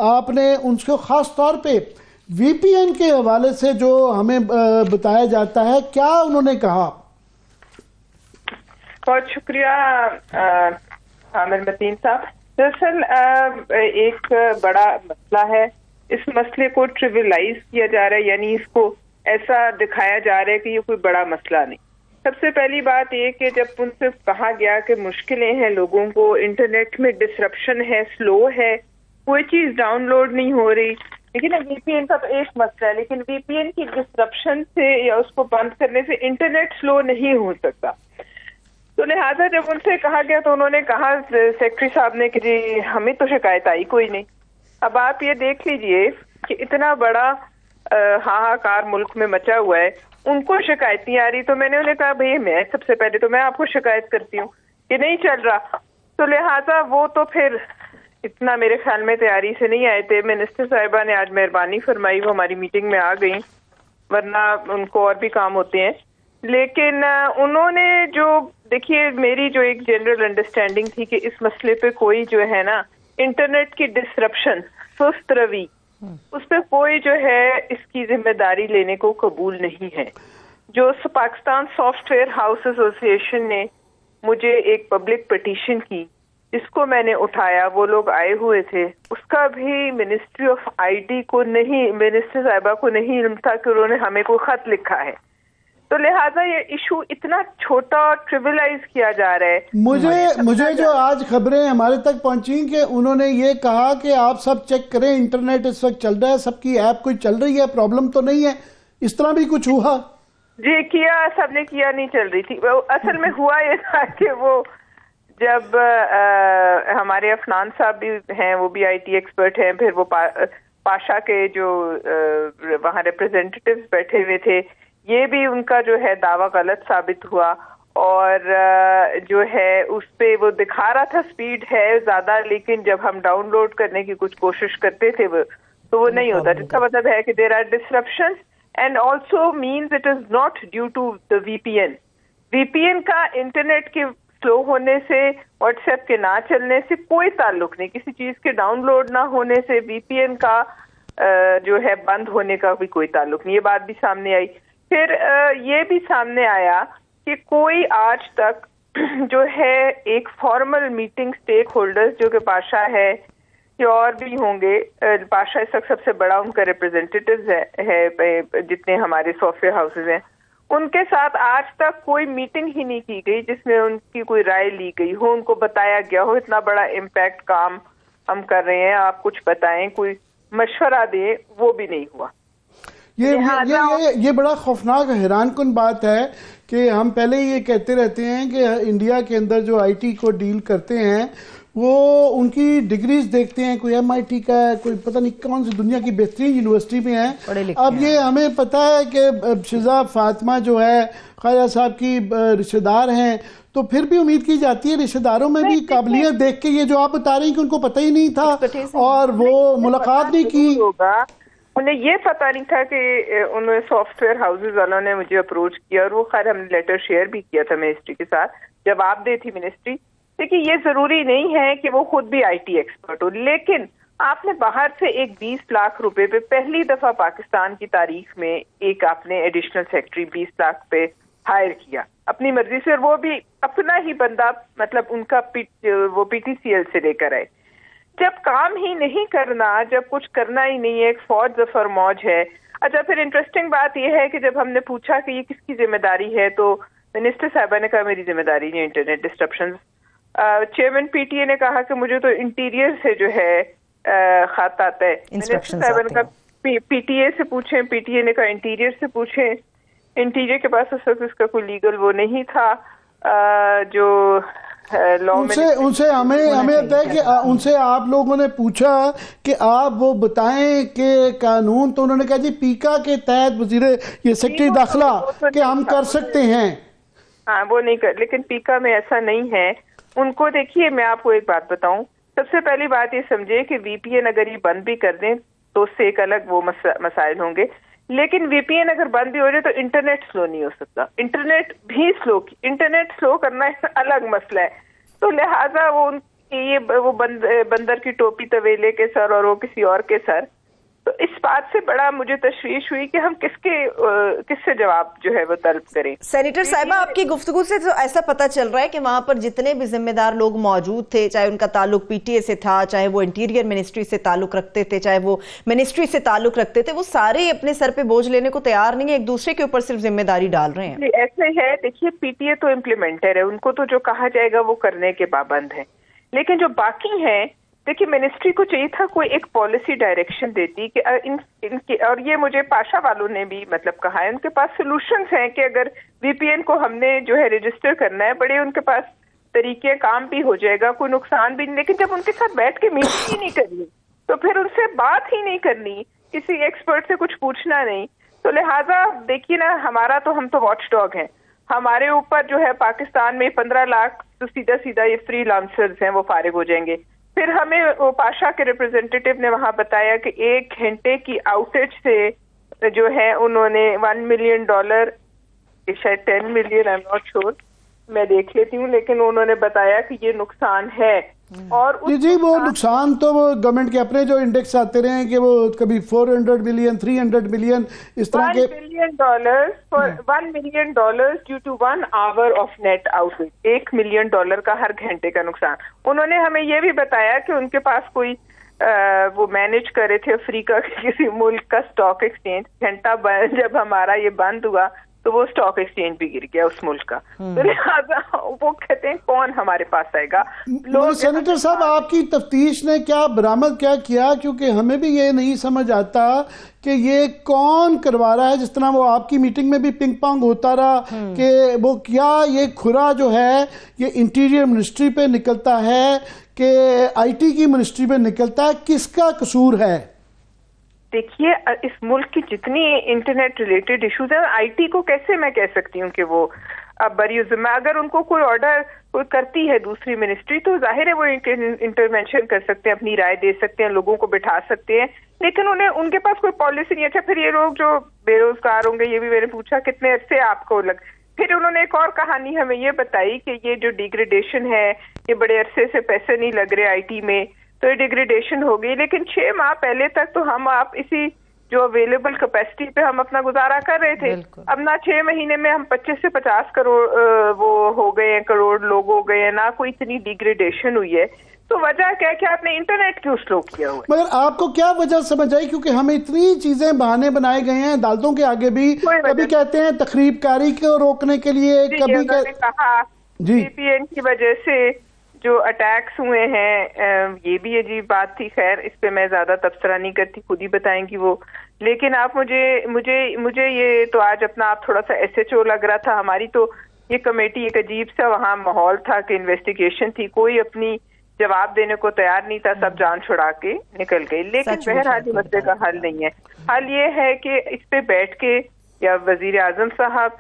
[SPEAKER 2] आपने उनको ख़ास तौर पे VPN के हवाले से जो हमें बताया जाता है, क्या उन्होंने कहा।
[SPEAKER 4] बहुत शुक्रिया आमिर मतीन साहब। दरअसल एक बड़ा मसला है, इस मसले को ट्रिविलाइज किया जा रहा है, यानी इसको ऐसा दिखाया जा रहा है कि ये कोई बड़ा मसला नहीं। सबसे पहली बात ये कि जब उनसे कहा गया कि मुश्किलें हैं लोगों को, इंटरनेट में डिसरप्शन है, स्लो है, कोई चीज़ डाउनलोड नहीं हो रही, लेकिन VPN का तो एक मसला है, लेकिन VPN की डिसरप्शन से या उसको बंद करने से इंटरनेट स्लो नहीं हो सकता। तो लिहाजा जब उनसे कहा गया तो उन्होंने कहा सेक्रेटरी साहब ने कि जी हमें तो शिकायत आई कोई नहीं। अब आप ये देख लीजिए कि इतना बड़ा हाहाकार मुल्क में मचा हुआ है, उनको शिकायतें आ रही। तो मैंने उन्हें कहा भाई मैं सबसे पहले तो मैं आपको शिकायत करती हूँ कि नहीं चल रहा। तो लिहाजा वो तो फिर इतना मेरे ख्याल में तैयारी से नहीं आए थे। मिनिस्टर साहिबा ने आज मेहरबानी फरमाई, वो हमारी मीटिंग में आ गई, वरना उनको और भी काम होते हैं। लेकिन उन्होंने जो देखिए, मेरी जो एक जनरल अंडरस्टैंडिंग थी कि इस मसले पे कोई जो है ना इंटरनेट की डिसरप्शन, सुस्त रवि, उस पर कोई जो है इसकी जिम्मेदारी लेने को कबूल नहीं है। जो पाकिस्तान सॉफ्टवेयर हाउस एसोसिएशन ने मुझे एक पब्लिक पिटीशन की, जिसको मैंने उठाया, वो लोग आए हुए थे, उसका भी मिनिस्ट्री ऑफ आईटी को नहीं, मिनिस्टर साहिबा को नहीं इल्म था कि उन्होंने हमें कोई खत लिखा है। तो लिहाजा ये इशू इतना छोटा और ट्रिविलाइज किया जा रहा है।
[SPEAKER 2] मुझे जो आज खबरें हमारे तक पहुंची कि उन्होंने ये कहा कि आप सब चेक करें, इंटरनेट इस वक्त चल रहा है, सबकी ऐप कोई चल रही है, प्रॉब्लम तो नहीं है, इस तरह भी कुछ हुआ।
[SPEAKER 4] जी किया, सबने किया, नहीं चल रही थी। असल में हुआ ये था कि वो जब हमारे अफनान साहब भी हैं, वो भी IT एक्सपर्ट हैं, फिर वो पाशा के जो वहाँ रिप्रेजेंटेटिव्स बैठे हुए थे, ये भी उनका जो है दावा गलत साबित हुआ। और जो है उस पे वो दिखा रहा था स्पीड है ज्यादा, लेकिन जब हम डाउनलोड करने की कुछ कोशिश करते थे तो वो नहीं होता, जिसका मतलब है कि there are disruptions and also means it is not due to the VPN का इंटरनेट के स्लो होने से, व्हाट्सएप के ना चलने से कोई ताल्लुक नहीं, किसी चीज के डाउनलोड ना होने से VPN का जो है बंद होने का भी कोई ताल्लुक नहीं। ये बात भी सामने आई। फिर ये भी सामने आया कि कोई आज तक जो है एक फॉर्मल मीटिंग स्टेक होल्डर्स, जो कि पाशा है या और भी होंगे, पाशा इस वक्त सबसे बड़ा उनका रिप्रेजेंटेटिव है जितने हमारे सॉफ्टवेयर हाउसेज हैं, उनके साथ आज तक कोई मीटिंग ही नहीं की गई जिसमें उनकी कोई राय ली गई हो, उनको बताया गया हो इतना बड़ा इम्पैक्ट काम हम कर रहे हैं, आप कुछ बताएं, कोई मशवरा दें, वो भी नहीं हुआ।
[SPEAKER 2] ये बड़ा खौफनाक हैरानकुन बात है कि हम पहले ये कहते रहते हैं कि इंडिया के अंदर जो IT को डील करते हैं वो उनकी डिग्रीज देखते हैं, कोई MIT का है, कोई पता नहीं कौन सी दुनिया की बेहतरीन यूनिवर्सिटी में है। अब ये हमें पता है कि शिजा फातिमा जो है ख्वाजा साहब की रिश्तेदार हैं, तो फिर भी उम्मीद की जाती है रिश्तेदारों में भी काबिलियत देख के, ये जो आप बता रही हैं कि उनको पता ही नहीं था और वो मुलाकात नहीं की
[SPEAKER 4] होगा, उन्हें ये पता नहीं था कि उन्होंने सॉफ्टवेयर हाउसेज वालों ने मुझे अप्रोच किया, और वो खैर हमने लेटर शेयर भी किया था मिनिस्ट्री के साथ, जवाब दी थी मिनिस्ट्री। देखिए ये जरूरी नहीं है कि वो खुद भी IT एक्सपर्ट हो, लेकिन आपने बाहर से एक 20 लाख रुपए पे पहली दफा पाकिस्तान की तारीख में एक आपने एडिशनल सेक्रेटरी 20 लाख पे हायर किया अपनी मर्जी से, और वो भी अपना ही बंदा, मतलब उनका वो PTCL से लेकर आए। जब काम ही नहीं करना, जब कुछ करना ही नहीं है, एक फौज जफर मौज है। अच्छा, फिर इंटरेस्टिंग बात यह है कि जब हमने पूछा कि ये किसकी जिम्मेदारी है, तो मिनिस्टर साहिबा ने कहा मेरी जिम्मेदारी नहीं, इंटरनेट डिस्ट्रप्शन। चेयरमैन PTA ने कहा कि मुझे तो इंटीरियर से जो है खत आता है। मिनिस्टर साहिबा ने कहा PTA से पूछें, PTA ने कहा इंटीरियर से पूछें। इंटीरियर के पास उस वक्त इसका कोई लीगल वो नहीं था जो
[SPEAKER 2] उनसे हमें लगता है कि उनसे आप लोगों ने पूछा कि आप वो बताएं कि कानून, तो उन्होंने कहा जी पीका के तहत वजीर ये सेक्रेटरी दाखिला कि हम कर सकते हैं।
[SPEAKER 4] हाँ वो नहीं कर, लेकिन पीका में ऐसा नहीं है। उनको देखिए, मैं आपको एक बात बताऊं, सबसे पहली बात ये समझे कि VPN अगर ये बंद भी कर दें तो उससे एक अलग वो मसाइल होंगे, लेकिन VPN अगर बंद भी हो जाए तो इंटरनेट स्लो नहीं हो सकता। इंटरनेट स्लो करना एक अलग मसला है। तो लिहाजा वो बंदर की टोपी तवेले के सर और वो किसी और के सर, तो इस बात से बड़ा मुझे तशवीश हुई कि हम किससे जवाब जो है वो तलब करें।
[SPEAKER 1] सेनेटर साहिबा, आपकी गुफ्तगू से तो ऐसा पता चल रहा है कि वहां पर जितने भी जिम्मेदार लोग मौजूद थे, चाहे उनका ताल्लुक PTA से था, चाहे वो इंटीरियर मिनिस्ट्री से ताल्लुक रखते थे, चाहे वो मिनिस्ट्री से ताल्लुक रखते थे, वो सारे अपने सर पे बोझ लेने को तैयार नहीं है, एक दूसरे के ऊपर सिर्फ जिम्मेदारी डाल रहे हैं।
[SPEAKER 4] ऐसे है, देखिए PTA तो इम्प्लीमेंटर है, उनको तो जो कहा जाएगा वो करने के पाबंद है, लेकिन जो बाकी है, देखिए मिनिस्ट्री को चाहिए था कोई एक पॉलिसी डायरेक्शन देती कि इनके, और ये मुझे पाशा वालों ने भी मतलब कहा है, उनके पास सॉल्यूशंस हैं कि अगर VPN को हमने जो है रजिस्टर करना है, बड़े उनके पास तरीके, काम भी हो जाएगा, कोई नुकसान भी नहीं। लेकिन जब उनके साथ बैठ के मीटिंग ही नहीं करनी, तो फिर उनसे बात ही नहीं करनी, किसी एक्सपर्ट से कुछ पूछना नहीं, तो लिहाजा देखिए ना, हमारा तो, हम तो वॉच डॉग हैं, हमारे ऊपर जो है पाकिस्तान में 15 लाख तो सीधा सीधा ये फ्रीलांसर्स हैं वो फारिग हो जाएंगे। फिर हमें वो पाशा के रिप्रेजेंटेटिव ने वहां बताया कि 1 घंटे की आउटेज से जो है उन्होंने $1 मिलियन, शायद 10 million, I am not sure, मैं देख लेती हूँ, लेकिन उन्होंने बताया कि ये नुकसान है। और
[SPEAKER 2] जी वो नुकसान तो वो गवर्नमेंट के अपने जो इंडेक्स आते रहे हैं कि वो कभी 400 मिलियन, 300 मिलियन, इस तरह के
[SPEAKER 4] $1 million due to 1 hour of net outage, $1 million का हर घंटे का नुकसान। उन्होंने हमें ये भी बताया कि उनके पास कोई वो मैनेज कर रहे थे अफ्रीका के किसी मुल्क का स्टॉक एक्सचेंज, घंटा जब हमारा ये बंद हुआ तो वो स्टॉक एक्सचेंज भी गिर गया उस मुल्क का। तो लिहाजा वो कहते हैं कौन हमारे पास आएगा। लोग
[SPEAKER 2] सेनेटर साहब, आपकी तफ्तीश ने क्या बरामद क्या किया? क्योंकि हमें भी ये नहीं समझ आता कि ये कौन करवा रहा है। जिस तरह वो आपकी मीटिंग में भी पिंग पोंग होता रहा कि वो क्या ये खुरा जो है ये इंटीरियर मिनिस्ट्री पे निकलता है कि IT की मिनिस्ट्री पे निकलता है, किसका कसूर है?
[SPEAKER 4] देखिए, इस मुल्क की जितनी इंटरनेट रिलेटेड इश्यूज है, IT को कैसे मैं कह सकती हूँ कि वो अब बरी जिम्मा, अगर उनको कोई ऑर्डर कोई करती है दूसरी मिनिस्ट्री तो जाहिर है वो इंटरवेंशन कर सकते हैं, अपनी राय दे सकते हैं, लोगों को बिठा सकते हैं, लेकिन उनके पास कोई पॉलिसी नहीं। अच्छा, फिर ये लोग जो बेरोजगार होंगे, ये भी मैंने पूछा कितने अरसे आपको फिर उन्होंने एक और कहानी हमें ये बताई कि ये जो डिग्रेडेशन है, ये बड़े अरसे से पैसे नहीं लग रहे IT में, तो ये डिग्रेडेशन हो गई। लेकिन 6 माह पहले तक तो हम आप इसी जो अवेलेबल कैपेसिटी पे हम अपना गुजारा कर रहे थे। अब ना 6 महीने में हम 25 से 50 करोड़ वो हो गए हैं, करोड़ लोग हो गए हैं, ना कोई इतनी डिग्रेडेशन हुई है। तो वजह क्या है कि आपने इंटरनेट क्यों स्लो किया हुआ है?
[SPEAKER 2] मगर आपको क्या वजह समझ आई? क्योंकि हमें इतनी चीजें बहाने बनाए गए हैं अदालतों के आगे भी, कभी कहते हैं तखरीबकारी को रोकने के लिए, कभी
[SPEAKER 4] कहा VPN की वजह से जो अटैक्स हुए हैं, ये भी अजीब बात थी। खैर, इस पे मैं ज्यादा तबसरा नहीं करती, खुद ही बताएंगी वो। लेकिन आप मुझे ये तो आज अपना आप थोड़ा सा SHO लग रहा था। हमारी तो ये कमेटी एक अजीब सा वहाँ माहौल था कि इन्वेस्टिगेशन थी, कोई अपनी जवाब देने को तैयार नहीं था, सब जान छुड़ा के निकल गई। लेकिन बहरहाल मसले का हल नहीं है। हल ये है कि इस पे बैठ के या वजीर आजम साहब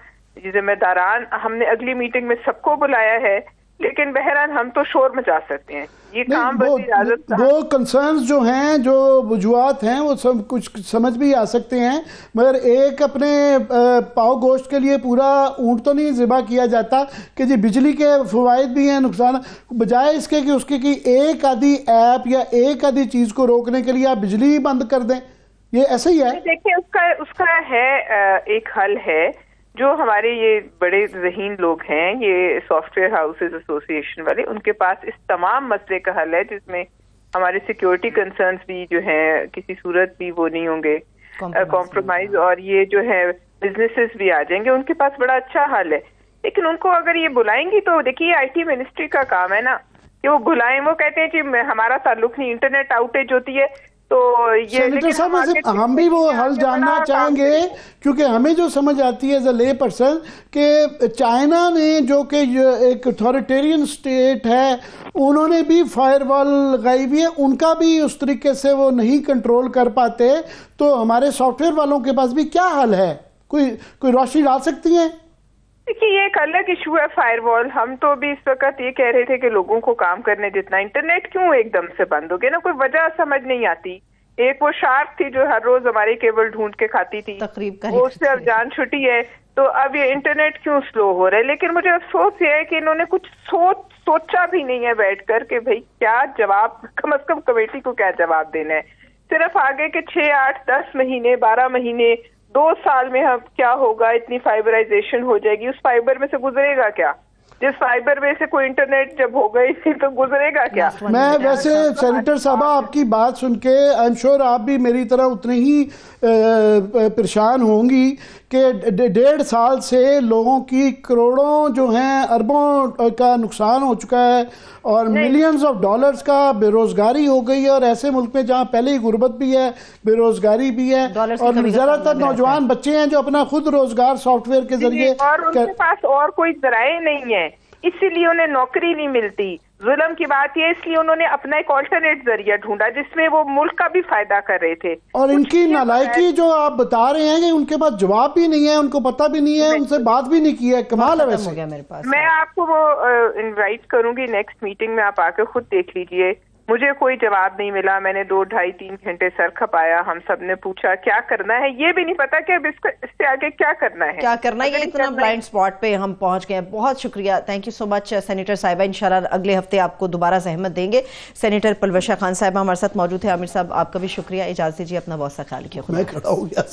[SPEAKER 4] जिम्मेदारान, हमने अगली मीटिंग में सबको बुलाया है, लेकिन बहरहाल हम तो शोर मचा सकते हैं। ये काम
[SPEAKER 2] वो कंसर्न्स जो हैं, जो वजूहात हैं, वो सब कुछ समझ भी आ सकते हैं, मगर एक अपने पाव गोश्त के लिए पूरा ऊंट तो नहीं ज़िबा किया जाता कि जी बिजली के फवायद भी हैं, नुकसान, बजाय इसके कि उसके की एक आधी ऐप या एक आधी चीज़ को रोकने के लिए आप बिजली ही बंद कर दें। ये ऐसा ही है।
[SPEAKER 4] देखिए, उसका है एक हल है जो हमारे ये बड़े ज़हीन लोग हैं, ये सॉफ्टवेयर हाउसेज एसोसिएशन वाले, उनके पास इस तमाम मसले का हल है, जिसमें हमारे सिक्योरिटी कंसर्न्स भी जो हैं किसी सूरत भी वो नहीं होंगे कॉम्प्रोमाइज, और ये जो है बिजनेसेस भी आ जाएंगे। उनके पास बड़ा अच्छा हल है। लेकिन उनको अगर ये बुलाएंगी तो देखिए IT मिनिस्ट्री का काम है ना कि वो बुलाएं। वो कहते हैं कि हमारा ताल्लुक नहीं, इंटरनेट आउटेज होती है तो ये।
[SPEAKER 2] सेनेटर साहब, हम भी वो हल जानना चाहेंगे, क्योंकि हमें जो समझ आती है एज अ ले पर्सन कि चाइना ने, जो कि एक अथॉरिटेरियन स्टेट है, उन्होंने भी फायरवॉल लगाई हुई है, उनका भी उस तरीके से वो नहीं कंट्रोल कर पाते। तो हमारे सॉफ्टवेयर वालों के पास भी क्या हल है? कोई रोशनी डाल सकती हैं?
[SPEAKER 4] देखिए, ये एक अलग इशू है फायरवॉल। हम तो भी इस वक्त ये कह रहे थे कि लोगों को काम करने जितना, इंटरनेट क्यों एकदम से बंद हो गया ना, कोई वजह समझ नहीं आती। एक वो शार्क थी जो हर रोज हमारे केबल ढूंढ के खाती थी, वो उससे अब जान छुटी है, तो अब ये इंटरनेट क्यों स्लो हो रहा है। लेकिन मुझे अफसोस ये है कि इन्होंने कुछ सोचा भी नहीं है बैठ कर के भाई क्या जवाब, कम अज कम कमेटी को क्या जवाब देना है। सिर्फ आगे के 6, 8, 10 महीने, 12 महीने, 2 साल में हम क्या होगा, इतनी फाइबराइजेशन हो जाएगी, उस फाइबर में से गुजरेगा क्या? जिस फाइबर में से कोई इंटरनेट जब हो गई थी तो गुजरेगा क्या?
[SPEAKER 2] मैं वैसे सेनेटर साहबा आपकी बात सुन के आई एम श्योर आप भी मेरी तरह उतने ही परेशान होंगी कि 1.5 साल से लोगों की करोड़ों जो हैं, अरबों का नुकसान हो चुका है और मिलियंस ऑफ डॉलर्स का बेरोजगारी हो गई है। और ऐसे मुल्क में जहाँ पहले ही गुर्बत भी है, बेरोजगारी भी है, और ज़्यादातर नौजवान बच्चे हैं जो अपना खुद रोजगार सॉफ्टवेयर के जरिए,
[SPEAKER 4] और उनके पास और कोई जराए नहीं है, इसीलिए उन्हें नौकरी नहीं मिलती। जुल्म की बात ये, इसलिए उन्होंने अपना एक ऑल्टरनेट जरिया ढूंढा जिसमें वो मुल्क का भी फायदा कर रहे थे।
[SPEAKER 2] और इनकी नालायकी जो आप बता रहे हैं कि उनके पास जवाब भी नहीं है, उनको पता भी नहीं है, उनसे बात भी नहीं की है, कमाल है। वैसे
[SPEAKER 1] मेरे पास
[SPEAKER 4] मैं आपको वो इनवाइट करूंगी नेक्स्ट मीटिंग में, आप आकर खुद देख लीजिए। मुझे कोई जवाब नहीं मिला, मैंने 2, 2.5, 3 घंटे सर खपाया, हम सब ने पूछा क्या करना है, ये भी नहीं पता कि अब इससे आगे क्या करना है,
[SPEAKER 1] ये इतना ब्लाइंड स्पॉट पे हम पहुंच गए। बहुत शुक्रिया, thank you so much senator साहिबा। इंशाल्लाह अगले हफ्ते आपको दोबारा सहमत देंगे। सेनेटर पलवशा खान साहिबा हमारे साथ मौजूद है। आमिर साहब, आपका भी शुक्रिया, इजाजत दीजिए, अपना बहुत सा ख्याल रखिए।
[SPEAKER 2] मैं खड़ा हो गया।